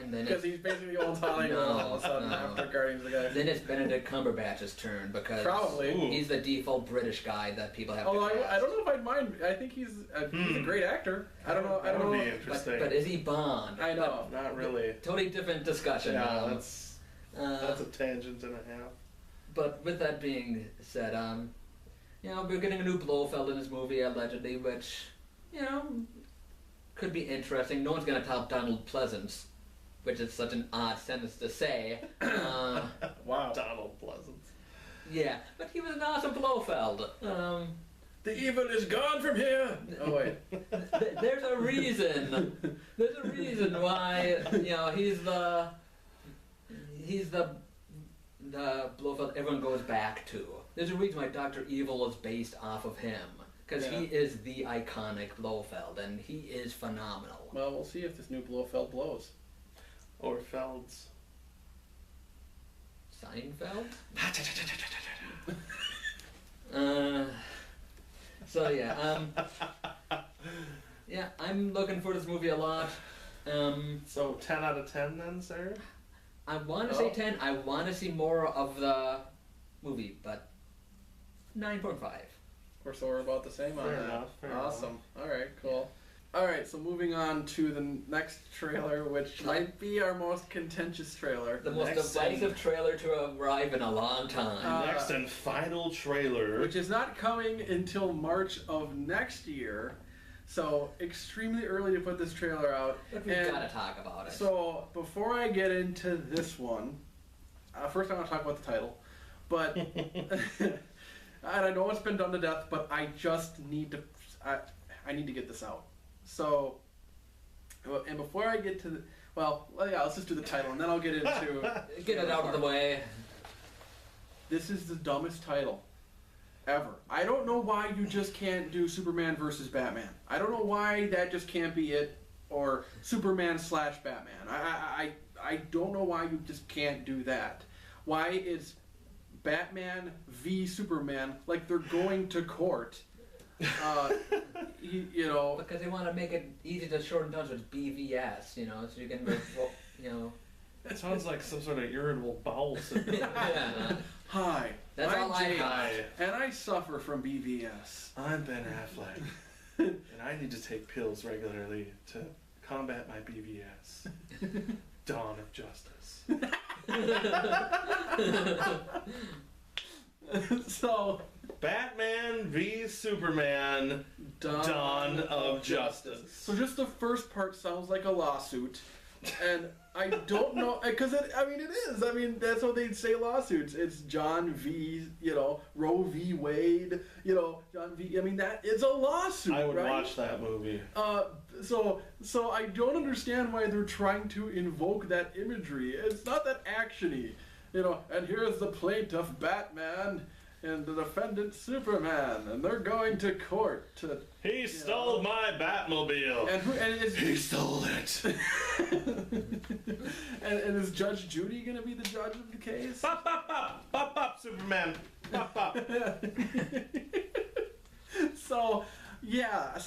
Speaker 1: Because he's basically old Hollywood all of a sudden after Guardians of the Galaxy.
Speaker 3: Then it's Benedict Cumberbatch's turn because
Speaker 1: probably
Speaker 3: he's the default British guy that people have.
Speaker 1: Although I don't know if I'd mind. I think he's a great actor. I don't know.
Speaker 2: That would be interesting.
Speaker 3: But is he Bond?
Speaker 1: I know.
Speaker 2: Not really.
Speaker 3: Totally different discussion.
Speaker 2: Yeah, that's a tangent and a half.
Speaker 3: But with that being said, we're getting a new Blofeld in this movie allegedly, which could be interesting. No one's gonna top Donald Pleasance, which is such an odd sentence to say.
Speaker 2: Wow, Donald Pleasance.
Speaker 3: Yeah, but he was an awesome Blofeld.
Speaker 1: The evil is gone from here. Oh wait.
Speaker 3: There's a reason. There's a reason why he's the Blofeld everyone goes back to. There's a reason why Dr. Evil is based off of him. because
Speaker 1: Yeah.
Speaker 3: he is the iconic Blofeld, and he is phenomenal.
Speaker 1: Well, we'll see if this new Blofeld blows.
Speaker 2: Or Felds.
Speaker 3: Seinfeld? So yeah, yeah, I'm looking for this movie a lot.
Speaker 2: So 10 out of 10 then, sir?
Speaker 3: I want to say 10. I want to see more of the movie, but 9.5.
Speaker 1: So we're about the same on
Speaker 2: Fair
Speaker 1: that.
Speaker 2: enough, fair
Speaker 1: Awesome. All right, cool. All right, so moving on to the next trailer, which might be our most contentious trailer.
Speaker 3: The most
Speaker 2: Next
Speaker 3: divisive trailer to arrive in a long time.
Speaker 2: Next and final trailer.
Speaker 1: Which is not coming until March of next year. So extremely early to put this trailer out.
Speaker 3: But we've got to talk about it.
Speaker 1: So before I get into this one, first I want to talk about the title. But and I know it's been done to death, but I just need to. I need to get this out. So, and before I get to the, well, yeah, let's just do the title, and then I'll get into.
Speaker 3: Get it out of the way.
Speaker 1: This is the dumbest title ever. I don't know why you just can't do Superman versus Batman. I don't know why that just can't be it, or Superman / Batman. I don't know why you just can't do that. Why is Batman v Superman like they're going to court? You know,
Speaker 3: Because they want to make it easy to shorten down, so it's BVS, you know, so you can, you know.
Speaker 2: It sounds like some sort of irritable bowel syndrome.
Speaker 3: Yeah.
Speaker 1: hi,
Speaker 3: That's
Speaker 1: I'm
Speaker 3: all I
Speaker 1: Jake,
Speaker 3: got.
Speaker 1: and I suffer from BVS.
Speaker 2: I'm Ben Affleck, and I need to take pills regularly to combat my BVS. Dawn of Justice.
Speaker 1: So,
Speaker 2: Batman v Superman, Dawn of Justice.
Speaker 1: So just the first part sounds like a lawsuit, and I don't know, because it is. I mean, that's how they'd say lawsuits. It's John v, Roe v. Wade, John v. I mean, it's a lawsuit,
Speaker 2: I would
Speaker 1: right?
Speaker 2: watch that movie.
Speaker 1: So I don't understand why they're trying to invoke that imagery. It's not that actiony, and here's the plaintiff Batman and the defendant Superman, and they're going to court to...
Speaker 2: He stole my Batmobile.
Speaker 1: And
Speaker 2: He stole it.
Speaker 1: and is Judge Judy going to be the judge of the case?
Speaker 2: Bop, bop, bop. Bop, bop, Superman. Bop, bop.
Speaker 1: So, yeah,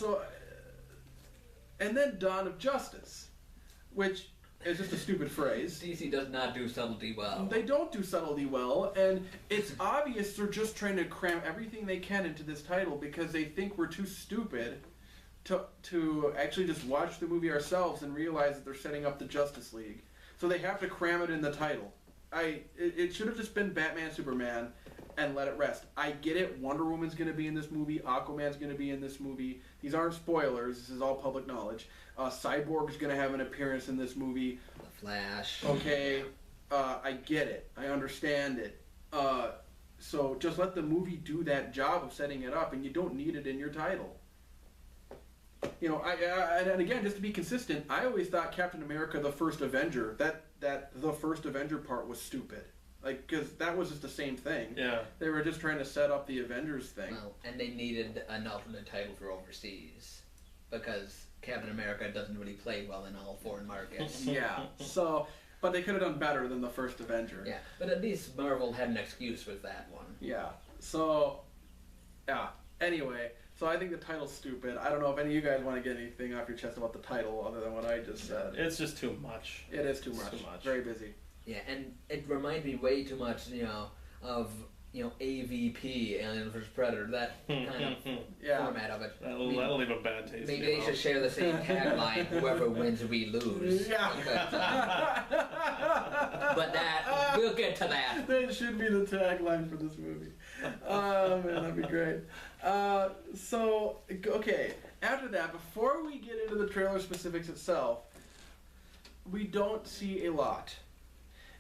Speaker 1: and then Dawn of Justice, which is just a stupid phrase.
Speaker 3: DC does not do subtlety well.
Speaker 1: They don't do subtlety well, and it's obvious they're just trying to cram everything they can into this title because they think we're too stupid to actually just watch the movie ourselves and realize that they're setting up the Justice League. So they have to cram it in the title. It should have just been Batman, Superman, and let it rest. I get it. Wonder Woman's going to be in this movie. Aquaman's going to be in this movie. These aren't spoilers. This is all public knowledge. Cyborg's going to have an appearance in this movie.
Speaker 3: The Flash.
Speaker 1: Okay, I get it. I understand it. So just let the movie do that job of setting it up, and you don't need it in your title. And again, just to be consistent, I always thought Captain America: The First Avenger, that the First Avenger part was stupid. Because that was just the same thing.
Speaker 2: Yeah.
Speaker 1: They were just trying to set up the Avengers thing.
Speaker 3: Well, and they needed an alternate title for overseas because Captain America doesn't really play well in all foreign markets.
Speaker 1: Yeah. So, but they could have done better than the First Avenger.
Speaker 3: Yeah, but at least Marvel had an excuse with that one.
Speaker 1: Yeah. So, yeah. Anyway, so I think the title's stupid. I don't know if any of you guys want to get anything off your chest about the title other than what I just said.
Speaker 2: It's just too much.
Speaker 1: It is too much.
Speaker 2: Too much.
Speaker 1: Very busy.
Speaker 3: Yeah, and it reminded me way too much, of AVP, Alien vs. Predator, that kind of
Speaker 1: Yeah.
Speaker 3: format of it.
Speaker 2: That'll leave a bad taste.
Speaker 3: Maybe
Speaker 2: in
Speaker 3: they
Speaker 2: your
Speaker 3: should
Speaker 2: mouth.
Speaker 3: share the same tagline, whoever wins, we lose.
Speaker 1: Yeah.
Speaker 3: Because, but we'll get to that.
Speaker 1: That should be the tagline for this movie. Oh man, that'd be great. So, okay, after that, before we get into the trailer specifics itself, we don't see a lot.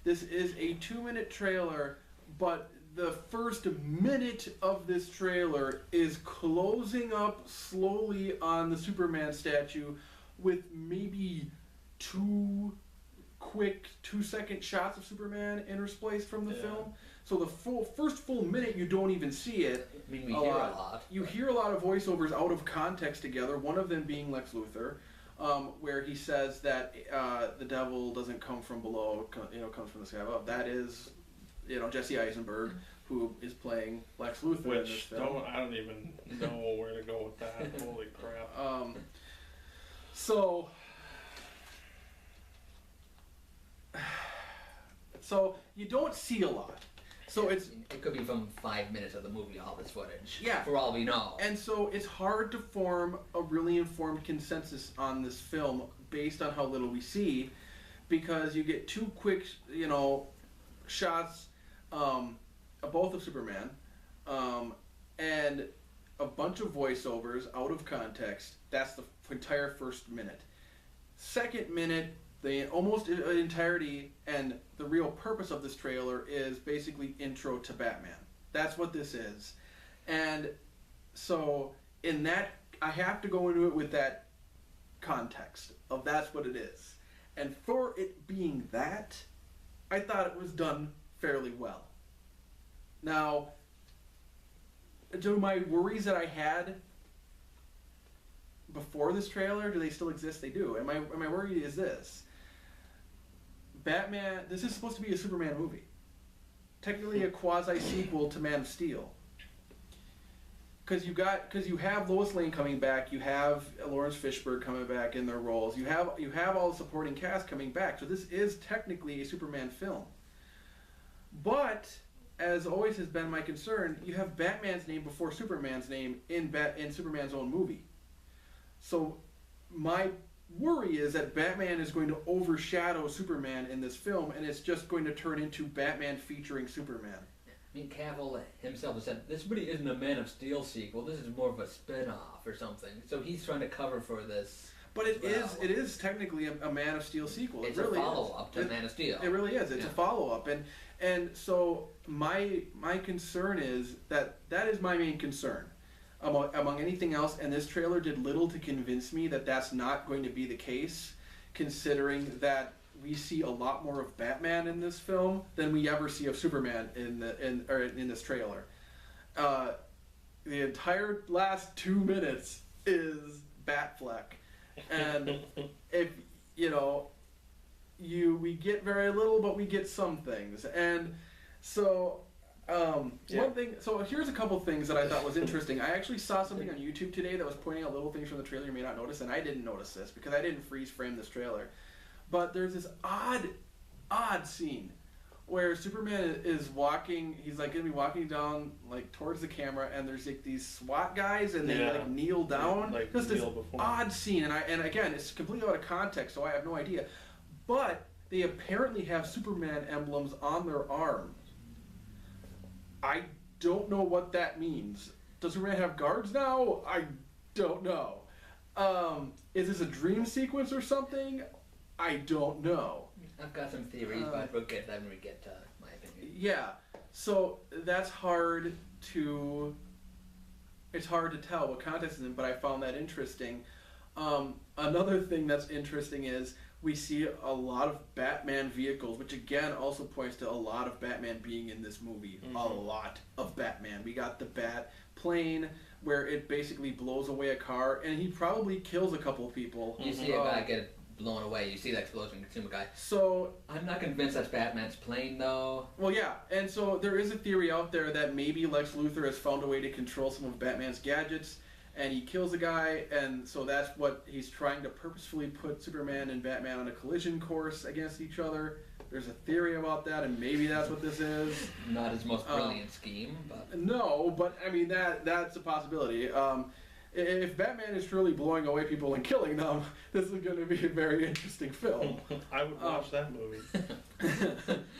Speaker 1: This is a 2-minute trailer, but the first minute of this trailer is closing up slowly on the Superman statue with maybe 2 quick 2-second shots of Superman interspliced from the
Speaker 2: Yeah.
Speaker 1: film. So the first full minute you don't even see it.
Speaker 3: I mean, we hear a lot.
Speaker 1: You hear a lot of voiceovers out of context together. One of them being Lex Luthor, where he says that the devil doesn't come from below, comes from the sky above. That is, Jesse Eisenberg, who is playing Lex Luthor in this
Speaker 2: Which
Speaker 1: film.
Speaker 2: I don't even know where to go with that. Holy crap!
Speaker 1: So you don't see a lot. So
Speaker 3: it could be from 5 minutes of the movie, all this footage.
Speaker 1: Yeah.
Speaker 3: For all we know.
Speaker 1: And so it's hard to form a really informed consensus on this film based on how little we see, because you get two quick, shots, both of Superman, and a bunch of voiceovers out of context. That's the entire first minute. Second minute, the almost entirety and the real purpose of this trailer is basically intro to Batman. That's what this is. And so in that, I have to go into it with that context of that's what it is. And for it being that, I thought it was done fairly well. Now, do my worries that I had before this trailer, do they still exist? They do. And my worry is this. Batman, this is supposed to be a Superman movie. Technically a quasi-sequel to Man of Steel. Because you have Lois Lane coming back, you have Lawrence Fishburne coming back in their roles, you have all the supporting cast coming back, so this is technically a Superman film. But, as always has been my concern, you have Batman's name before Superman's name in Superman's own movie. So, my worry is that Batman is going to overshadow Superman in this film, and it's just going to turn into Batman featuring Superman.
Speaker 3: I mean, Cavill himself has said, this really isn't a Man of Steel sequel, this is more of a spin-off or something. So he's trying to cover for this.
Speaker 1: But it is technically a Man of Steel sequel.
Speaker 3: It's
Speaker 1: really
Speaker 3: a follow-up to Man of Steel.
Speaker 1: It really is. It's a follow-up. And so my concern is that is my main concern. Among anything else, and this trailer did little to convince me that that's not going to be the case, considering that we see a lot more of Batman in this film than we ever see of Superman in this trailer. The entire last 2 minutes is Batfleck, and if we get very little, but we get some things, and so. One thing. So here's a couple things that I thought was interesting. I actually saw something on YouTube today that was pointing out little things from the trailer you may not notice, and I didn't notice this because I didn't freeze frame this trailer. But there's this odd scene where Superman is walking. He's like gonna be walking down like towards the camera, and there's like these SWAT guys, and they like kneel down.
Speaker 2: Like
Speaker 1: just this
Speaker 2: before.
Speaker 1: odd scene, and again, it's completely out of context, so I have no idea. But they apparently have Superman emblems on their arms. I don't know what that means. Does Superman have guards now? I don't know. Is this a dream sequence or something? I don't know.
Speaker 3: I've got some theories, but we'll get them when we get to my opinion.
Speaker 1: Yeah, so that's hard to... It's hard to tell what context is in, but I found that interesting. Another thing that's interesting is we see a lot of Batman vehicles, which again also points to a lot of Batman being in this movie. Mm-hmm. A lot of Batman. We got the Bat plane where it basically blows away a car, and he probably kills a couple people.
Speaker 3: You see a guy get blown away. You see the explosion, consume a guy.
Speaker 1: So
Speaker 3: I'm not convinced that's Batman's plane, though.
Speaker 1: Well, yeah, and so there is a theory out there that maybe Lex Luthor has found a way to control some of Batman's gadgets, and he kills a guy, and so that's what he's trying to purposefully put Superman and Batman on a collision course against each other. There's a theory about that, and maybe that's what this is.
Speaker 3: Not his most brilliant scheme, but...
Speaker 1: No, but I mean, that's a possibility. If Batman is truly blowing away people and killing them, this is going to be a very interesting film.
Speaker 2: I would watch that movie.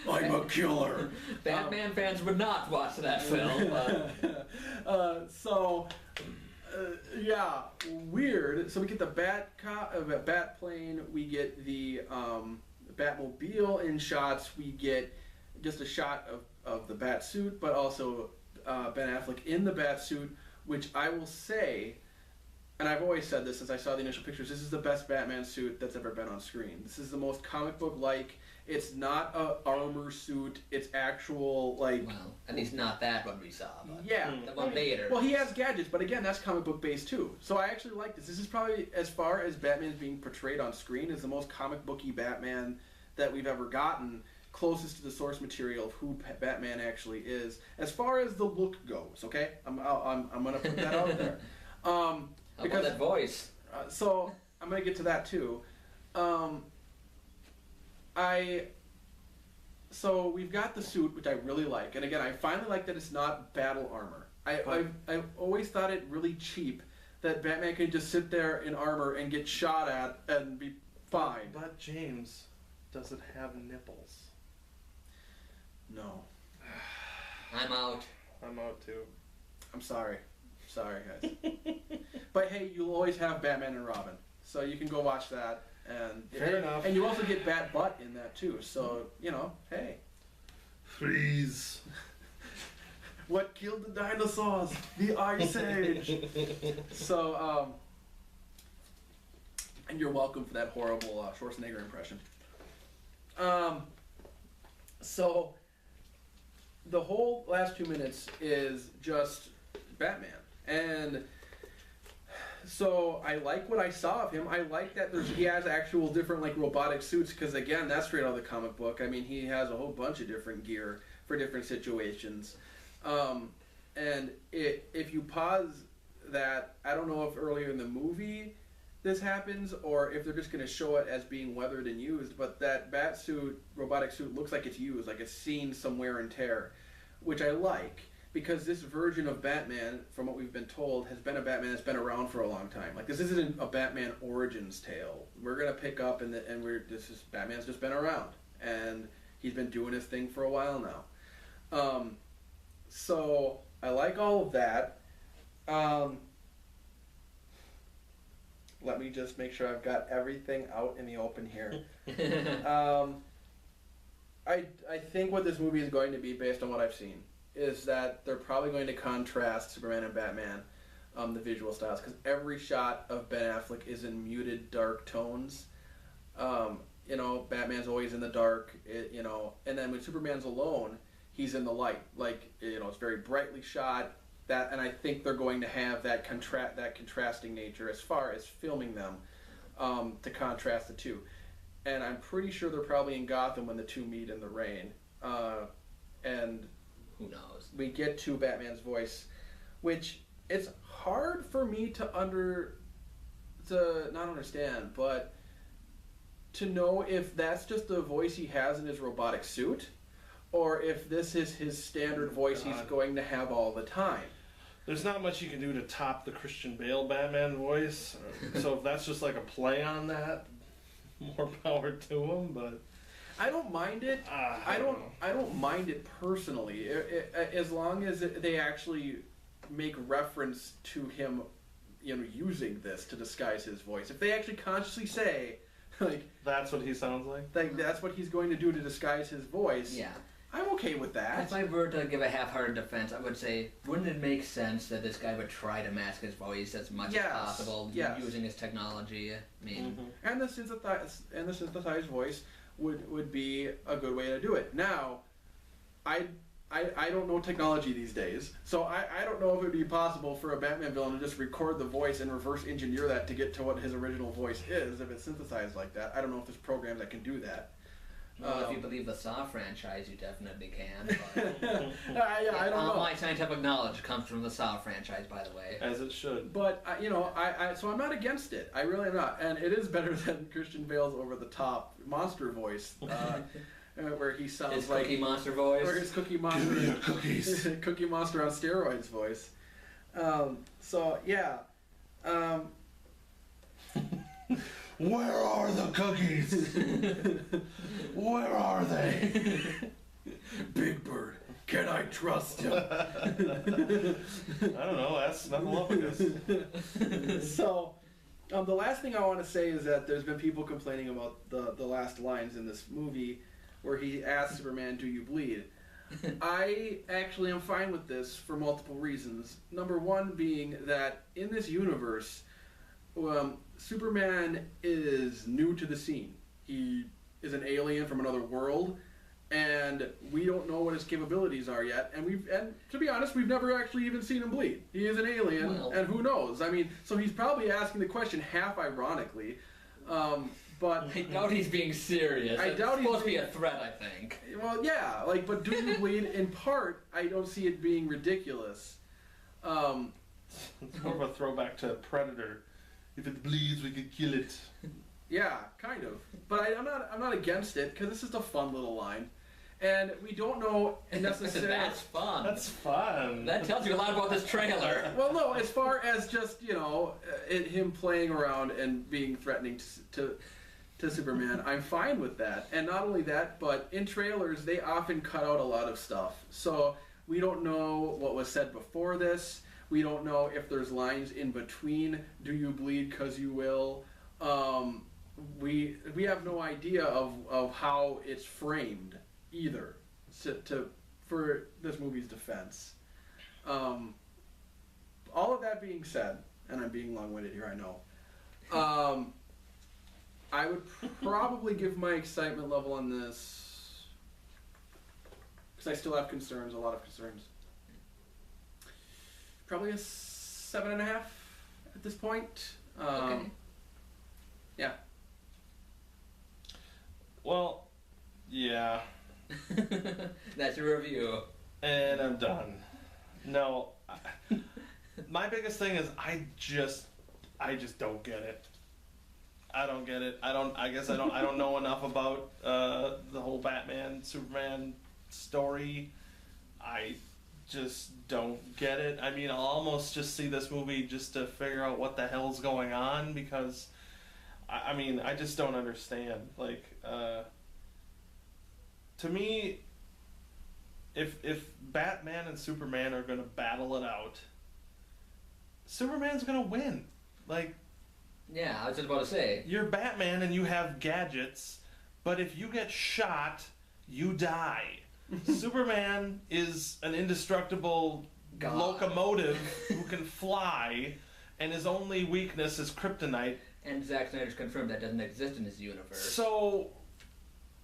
Speaker 1: I'm a killer.
Speaker 3: Batman fans would not watch that film.
Speaker 1: Yeah, weird. So we get the Bat plane, we get the Batmobile in shots, we get just a shot of the Bat suit, but also Ben Affleck in the Bat suit, which I will say and I've always said this since I saw the initial pictures, this is the best Batman suit that's ever been on screen. This is the most comic book like. It's not a armor suit. It's actual like.
Speaker 3: Well, at least not that one we saw. But
Speaker 1: Yeah.
Speaker 3: the one later.
Speaker 1: Well, he has gadgets, but again, that's comic book based too. So I actually like this. This is probably, as far as Batman's being portrayed on screen, is the most comic booky Batman that we've ever gotten. Closest to the source material of who Batman actually is, as far as the look goes. Okay, I'm gonna put that out there.
Speaker 3: How about that voice?
Speaker 1: So I'm gonna get to that too. So we've got the suit, which I really like, and again, I finally like that it's not battle armor. I've always thought it really cheap that Batman could just sit there in armor and get shot at and be fine.
Speaker 2: But James, does it have nipples?
Speaker 1: No.
Speaker 3: I'm out.
Speaker 2: I'm out too.
Speaker 1: I'm sorry. Sorry, guys. But hey, you'll always have Batman and Robin, so you can go watch that. And
Speaker 2: Fair enough.
Speaker 1: And you also get Bat Butt in that too, so hey.
Speaker 2: Freeze.
Speaker 1: What killed the dinosaurs? The Ice Age. So, and you're welcome for that horrible Schwarzenegger impression. So, the whole last 2 minutes is just Batman. And so I like what I saw of him. I like that he has actual different like robotic suits, because again, that's straight out of the comic book. I mean, he has a whole bunch of different gear for different situations. And if you pause that, I don't know if earlier in the movie this happens, or if they're just going to show it as being weathered and used, but that bat suit, robotic suit, looks like it's used, like it's seen some wear and tear, which I like, because this version of Batman, from what we've been told, has been a Batman that's been around for a long time. Like, this isn't a Batman origins tale. We're going to pick up, Batman's just been around, and he's been doing his thing for a while now. So, I like all of that. Let me just make sure I've got everything out in the open here. I think what this movie is going to be, based on what I've seen, is that they're probably going to contrast Superman and Batman, the visual styles, because every shot of Ben Affleck is in muted, dark tones. Batman's always in the dark, and then when Superman's alone, he's in the light. Like, it's very brightly shot. And I think they're going to have that contrasting nature as far as filming them, to contrast the two. And I'm pretty sure they're probably in Gotham when the two meet in the rain. And
Speaker 3: who knows?
Speaker 1: We get to Batman's voice, which it's hard for me to not understand, but to know if that's just the voice he has in his robotic suit, or if this is his standard voice he's going to have all the time.
Speaker 2: There's not much you can do to top the Christian Bale Batman voice, so if that's just like a play on that, more power to him. But
Speaker 1: I don't mind it. I don't mind it personally, as long as they actually make reference to him, using this to disguise his voice. If they actually consciously say, like,
Speaker 2: that's what he sounds like.
Speaker 1: That's what he's going to do to disguise his voice.
Speaker 3: Yeah.
Speaker 1: I'm okay with that.
Speaker 3: If I were to give a half-hearted defense, I would say, wouldn't it make sense that this guy would try to mask his voice as much as possible, using his technology? I mean,
Speaker 1: and the synthesized voice would be a good way to do it. Now, I don't know technology these days, so I don't know if it would be possible for a Batman villain to just record the voice and reverse engineer that to get to what his original voice is, if it's synthesized like that. I don't know if there's programs that can do that.
Speaker 3: well, if you believe the Saw franchise, you definitely can. But
Speaker 1: I don't know.
Speaker 3: All my scientific knowledge comes from the Saw franchise, by the way.
Speaker 2: As it should.
Speaker 1: But so I'm not against it. I really am not, and it is better than Christian Bale's over-the-top monster voice, where he sounds
Speaker 3: his
Speaker 1: like
Speaker 3: Cookie Monster voice.
Speaker 1: or his Cookie Monster,
Speaker 2: Give me your cookies.
Speaker 1: Cookie Monster on steroids voice. So yeah.
Speaker 2: Where are the cookies? Where are they?
Speaker 1: Big Bird, can I trust him?
Speaker 2: I don't know. Ask Snuffleupagus.
Speaker 1: So, the last thing I want to say is that there's been people complaining about the last lines in this movie where he asks Superman, "Do you bleed?" I actually am fine with this for multiple reasons. Number one being that in this universe, Superman is new to the scene. He is an alien from another world, and we don't know what his capabilities are yet. And to be honest, we've never actually even seen him bleed. He is an alien, and who knows? I mean, so he's probably asking the question half ironically. But
Speaker 3: I doubt he's being serious.
Speaker 1: I doubt
Speaker 3: it's supposed to be a threat, I think.
Speaker 1: Well, yeah, like, but do you bleed? In part, I don't see it being ridiculous.
Speaker 2: It's more of a throwback to Predator. If it bleeds, we could kill it.
Speaker 1: Yeah, kind of. But I'm not against it because it's just a fun little line, and we don't know necessarily.
Speaker 3: That's fun.
Speaker 2: That's fun.
Speaker 3: That tells you a lot about this trailer.
Speaker 1: Well, no, as far as just him playing around and being threatening to Superman, I'm fine with that. And not only that, but in trailers they often cut out a lot of stuff, so we don't know what was said before this. We don't know if there's lines in between. Do you bleed 'cause you will? We have no idea of how it's framed either for this movie's defense. All of that being said, and I'm being long-winded here, I know. I would probably give my excitement level on this, because I still have concerns, a lot of concerns. Probably a 7.5 at this point.
Speaker 3: Okay.
Speaker 1: Yeah.
Speaker 2: Well, yeah.
Speaker 3: That's your review.
Speaker 2: And I'm done. No, my biggest thing is I just don't get it. I don't get it. I guess I don't know enough about the whole Batman Superman story. I just don't get it. I mean, I'll almost just see this movie just to figure out what the hell's going on, because I mean, I just don't understand. Like, to me, if Batman and Superman are gonna battle it out, Superman's gonna win. Like,
Speaker 3: yeah, I was just about to say.
Speaker 2: You're Batman and you have gadgets, but if you get shot, you die. Superman is an indestructible
Speaker 3: God.
Speaker 2: locomotive who can fly, and his only weakness is kryptonite.
Speaker 3: And Zack Snyder's confirmed that doesn't exist in his universe.
Speaker 2: So,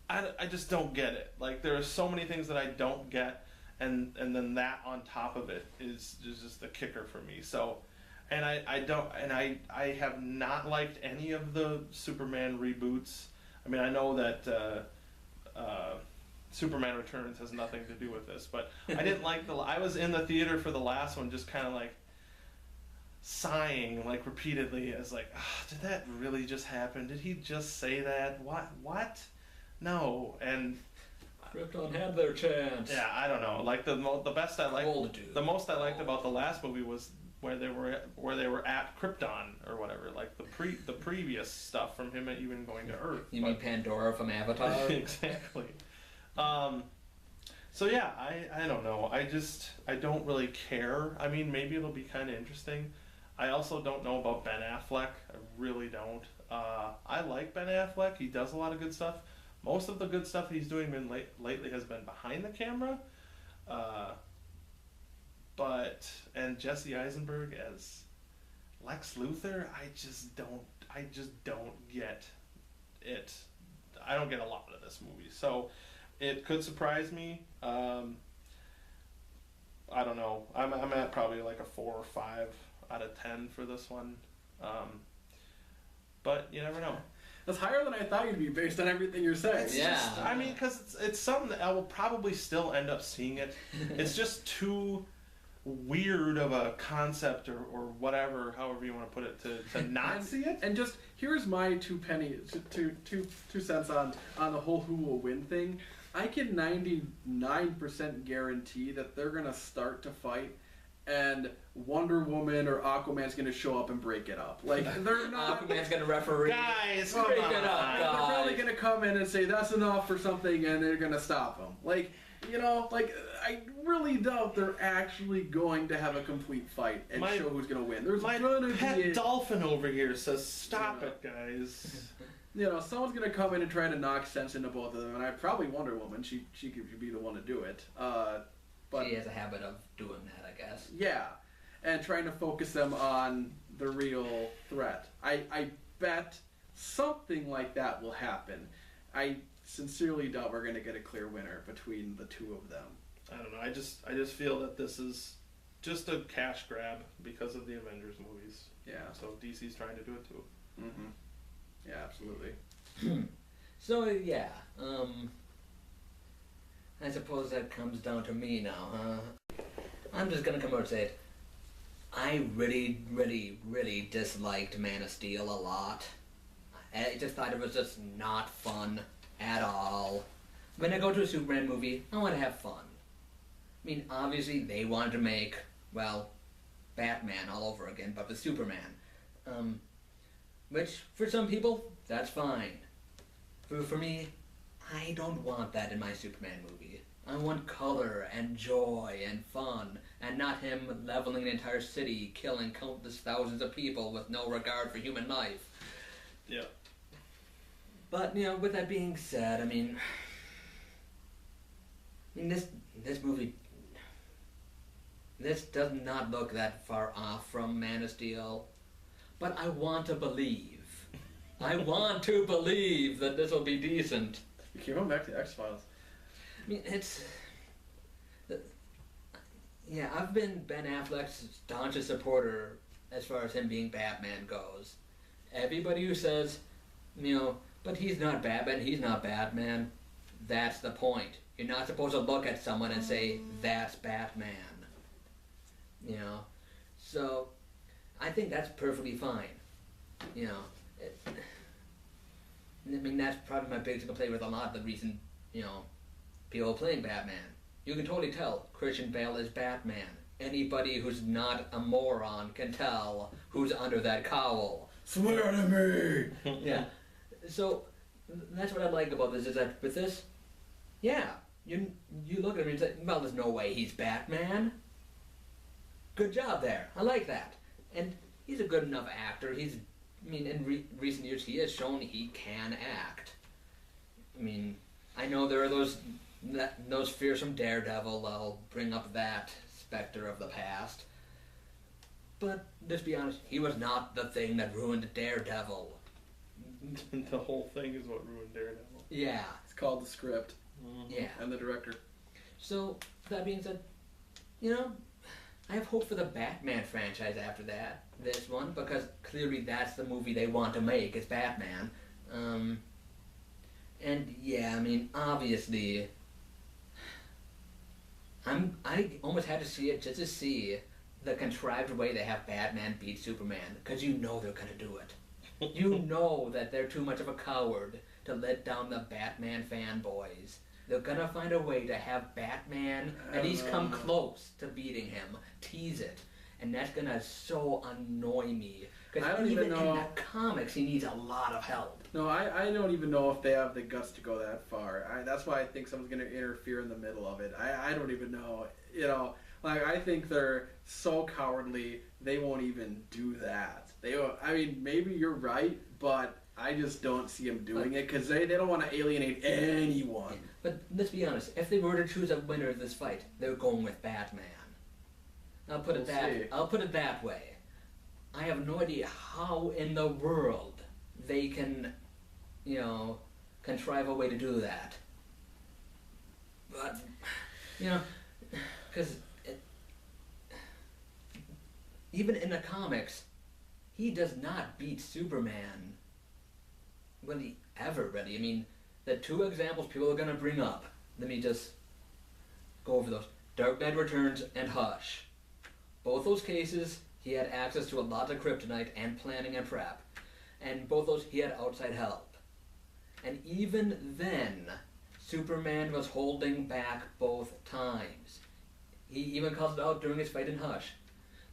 Speaker 2: I just don't get it. Like, there are so many things that I don't get, and then that on top of it is just the kicker for me. So, and I have not liked any of the Superman reboots. I mean, I know that Superman Returns has nothing to do with this, but I didn't like I was in the theater for the last one, just kind of like sighing like repeatedly, as like, oh, did that really just happen? Did he just say that? What? No. And
Speaker 3: Krypton had their chance.
Speaker 2: yeah, I don't know. Like the best I liked,
Speaker 3: Old dude.
Speaker 2: the most I liked about the last movie was where they were at Krypton or whatever, like the previous stuff from him even going to Earth.
Speaker 3: You mean Pandora from Avatar?
Speaker 2: Exactly. So yeah, I don't know. I don't really care. I mean, maybe it'll be kind of interesting. I also don't know about Ben Affleck. I really don't. I like Ben Affleck. He does a lot of good stuff. Most of the good stuff he's doing lately has been behind the camera. And Jesse Eisenberg as Lex Luthor, I just don't get it. I don't get a lot of this movie. So it could surprise me. I don't know. I'm at probably like a 4 or 5 out of 10 for this one. But you never know.
Speaker 1: That's higher than I thought you'd be based on everything you're saying.
Speaker 3: Yeah.
Speaker 2: I mean, because it's something that I will probably still end up seeing it. It's just too weird of a concept or whatever, however you want to put it, to not see it.
Speaker 1: And just here's my 2 cents on the whole who will win thing. I can 99% guarantee that they're gonna start to fight, and Wonder Woman or Aquaman's gonna show up and break it up. Like, they're not.
Speaker 3: Aquaman's gonna referee.
Speaker 2: Guys,
Speaker 3: break
Speaker 2: come
Speaker 3: it up,
Speaker 2: on.
Speaker 1: They're
Speaker 3: guys.
Speaker 1: probably gonna come in and say that's enough or something, and they're gonna stop them. Like, I really doubt they're actually going to have a complete fight and show who's gonna win. There's
Speaker 2: My
Speaker 1: gonna
Speaker 2: pet
Speaker 1: be
Speaker 2: dolphin over here says, "Stop it, guys."
Speaker 1: someone's gonna come in and try to knock sense into both of them, and probably Wonder Woman. She could be the one to do it. But
Speaker 3: She has a habit of doing that, I guess.
Speaker 1: yeah, and trying to focus them on the real threat. I bet something like that will happen. I sincerely doubt we're going to get a clear winner between the two of them.
Speaker 2: I don't know. I just feel that this is just a cash grab because of the Avengers movies.
Speaker 1: Yeah.
Speaker 2: So DC's trying to do it too.
Speaker 1: Mm-hmm. Yeah, absolutely.
Speaker 3: So yeah, I suppose that comes down to me now, huh? I'm just gonna come out and say it. I really, really, really disliked Man of Steel a lot. I just thought it was just not fun at all. When I go to a Superman movie, I want to have fun. I mean, obviously they wanted to make, well, Batman all over again, but with Superman. Which, for some people, that's fine. For me, I don't want that in my Superman movie. I want color and joy and fun, and not him leveling an entire city, killing countless thousands of people with no regard for human life.
Speaker 2: Yeah.
Speaker 3: But, you know, with that being said, I mean this movie, this does not look that far off from Man of Steel, but I want to believe. I want to believe that this will be decent.
Speaker 1: You keep going back to X-Files.
Speaker 3: I mean, yeah, I've been Ben Affleck's staunchest supporter as far as him being Batman goes. Everybody who says, you know, but he's not Batman, that's the point. You're not supposed to look at someone and say, that's Batman. You know? So, I think that's perfectly fine. You know? I mean, that's probably my biggest complaint with a lot of the recent, you know, people playing Batman. You can totally tell Christian Bale is Batman. Anybody who's not a moron can tell who's under that cowl.
Speaker 1: Swear to me!
Speaker 3: Yeah. So, that's what I like about this, is that with this, yeah, you look at him and say, well, there's no way he's Batman. Good job there. I like that. And he's a good enough actor. In recent years, he has shown he can act. I mean, I know there are those fears from Daredevil. I'll bring up that Spectre of the past. But let's be honest, he was not the thing that ruined Daredevil.
Speaker 2: The whole thing is what ruined Daredevil.
Speaker 3: Yeah.
Speaker 1: It's called the script.
Speaker 2: Mm-hmm.
Speaker 3: Yeah.
Speaker 1: And the director.
Speaker 3: So, that being said, you know, I have hope for the Batman franchise after this one, because clearly that's the movie they want to make, is Batman. And yeah, I mean, obviously, I almost had to see it just to see the contrived way they have Batman beat Superman, because you know they're gonna do it. You know that they're too much of a coward to let down the Batman fanboys. They're gonna find a way to have Batman at least come close to beating him, tease it, and that's gonna so annoy me. Because even in the comics, he needs a lot of help.
Speaker 1: No, I don't even know if they have the guts to go that far. That's why I think someone's going to interfere in the middle of it. I don't even know. You know, like, I think they're so cowardly, they won't even do that. I mean, maybe you're right, but I just don't see them doing it, because they don't want to alienate anyone.
Speaker 3: But let's be honest, if they were to choose a winner of this fight, they're going with Batman. I'll put it that way. I have no idea how in the world they can, you know, contrive a way to do that. But, you know, because even in the comics, he does not beat Superman really ever, really. I mean, the two examples people are going to bring up, let me just go over those. Dark Knight Returns and Hush. Both those cases, he had access to a lot of kryptonite and planning and prep. And both those, he had outside help. And even then, Superman was holding back both times. He even calls it out during his fight in Hush,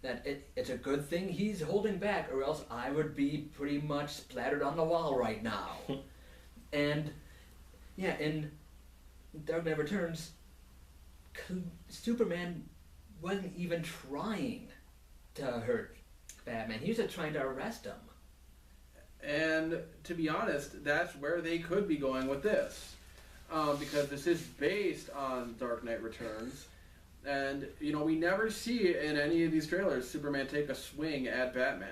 Speaker 3: that it's a good thing he's holding back, or else I would be pretty much splattered on the wall right now. And, yeah, in Dark Knight Returns, Superman wasn't even trying to hurt Batman. He was just trying to arrest him.
Speaker 1: And to be honest, that's where they could be going with this. Because this is based on Dark Knight Returns. And, you know, we never see in any of these trailers Superman take a swing at Batman.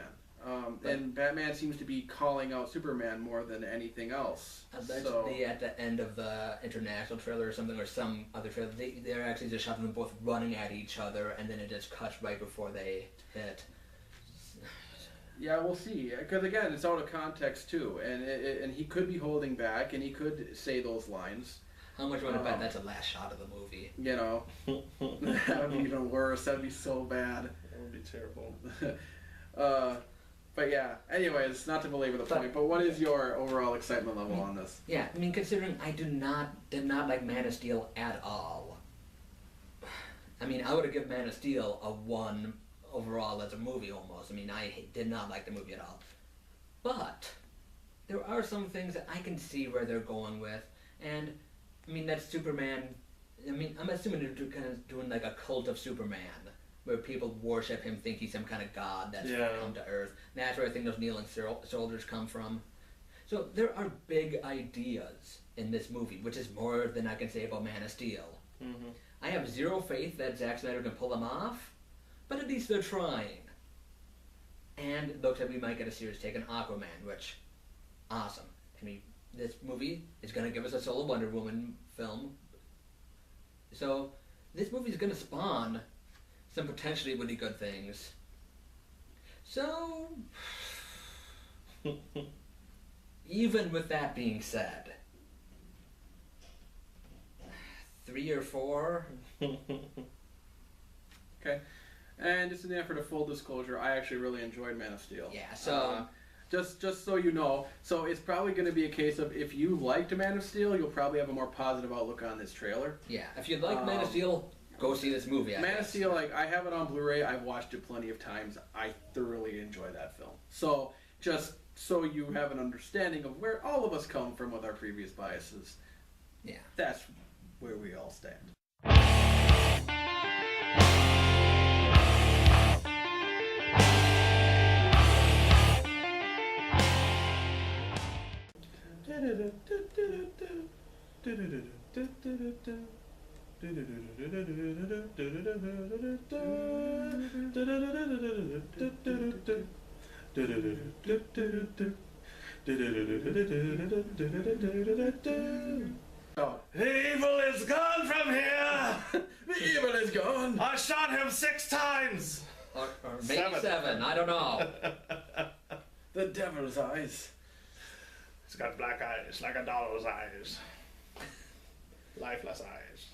Speaker 1: And Batman seems to be calling out Superman more than anything else.
Speaker 3: Allegedly, at the end of the international trailer or something, or some other trailer, they're actually just showing them both running at each other, and then it just cuts right before they hit.
Speaker 1: Yeah, we'll see. Because again, it's out of context too, and he could be holding back, and he could say those lines.
Speaker 3: How much would I bet that's the last shot of the movie?
Speaker 1: You know, that would be even worse. That'd be so bad.
Speaker 2: That would be terrible.
Speaker 1: But yeah. Anyways, not to belabor the point, but what is your overall excitement level on this?
Speaker 3: Yeah, I mean, considering I did not like Man of Steel at all. I mean, I would have given Man of Steel a 1 overall as a movie almost. I mean, I did not like the movie at all. But there are some things that I can see where they're going with, and I mean, that's Superman. I mean, I'm assuming they're kind of doing like a cult of Superman, where people worship him, think he's some kind of god that's come to Earth. And that's where I think those kneeling soldiers come from. So there are big ideas in this movie, which is more than I can say about Man of Steel.
Speaker 2: Mm-hmm.
Speaker 3: I have zero faith that Zack Snyder can pull them off, but at least they're trying. And it looks like we might get a series take on Aquaman, which, awesome. I mean, this movie is going to give us a solo Wonder Woman film. So, this movie is going to spawn some potentially really good things. So, even with that being said, 3 or 4.
Speaker 1: Okay. And just in the effort of full disclosure, I actually really enjoyed Man of Steel.
Speaker 3: Yeah, so...
Speaker 1: Just so you know, so it's probably going to be a case of if you liked Man of Steel, you'll probably have a more positive outlook on this trailer.
Speaker 3: Yeah, if you like Man of Steel, go see this movie.
Speaker 1: Man of Steel, like, I have it on Blu-ray. I've watched it plenty of times. I thoroughly enjoy that film. So just so you have an understanding of where all of us come from with our previous biases.
Speaker 3: Yeah,
Speaker 1: that's where we all stand. Oh.
Speaker 2: The evil is gone from here!
Speaker 1: The evil is gone!
Speaker 2: I shot him 6 times!
Speaker 3: or maybe 7, I don't know.
Speaker 1: The devil's eyes.
Speaker 2: He's got black eyes, like a doll's eyes. Lifeless eyes.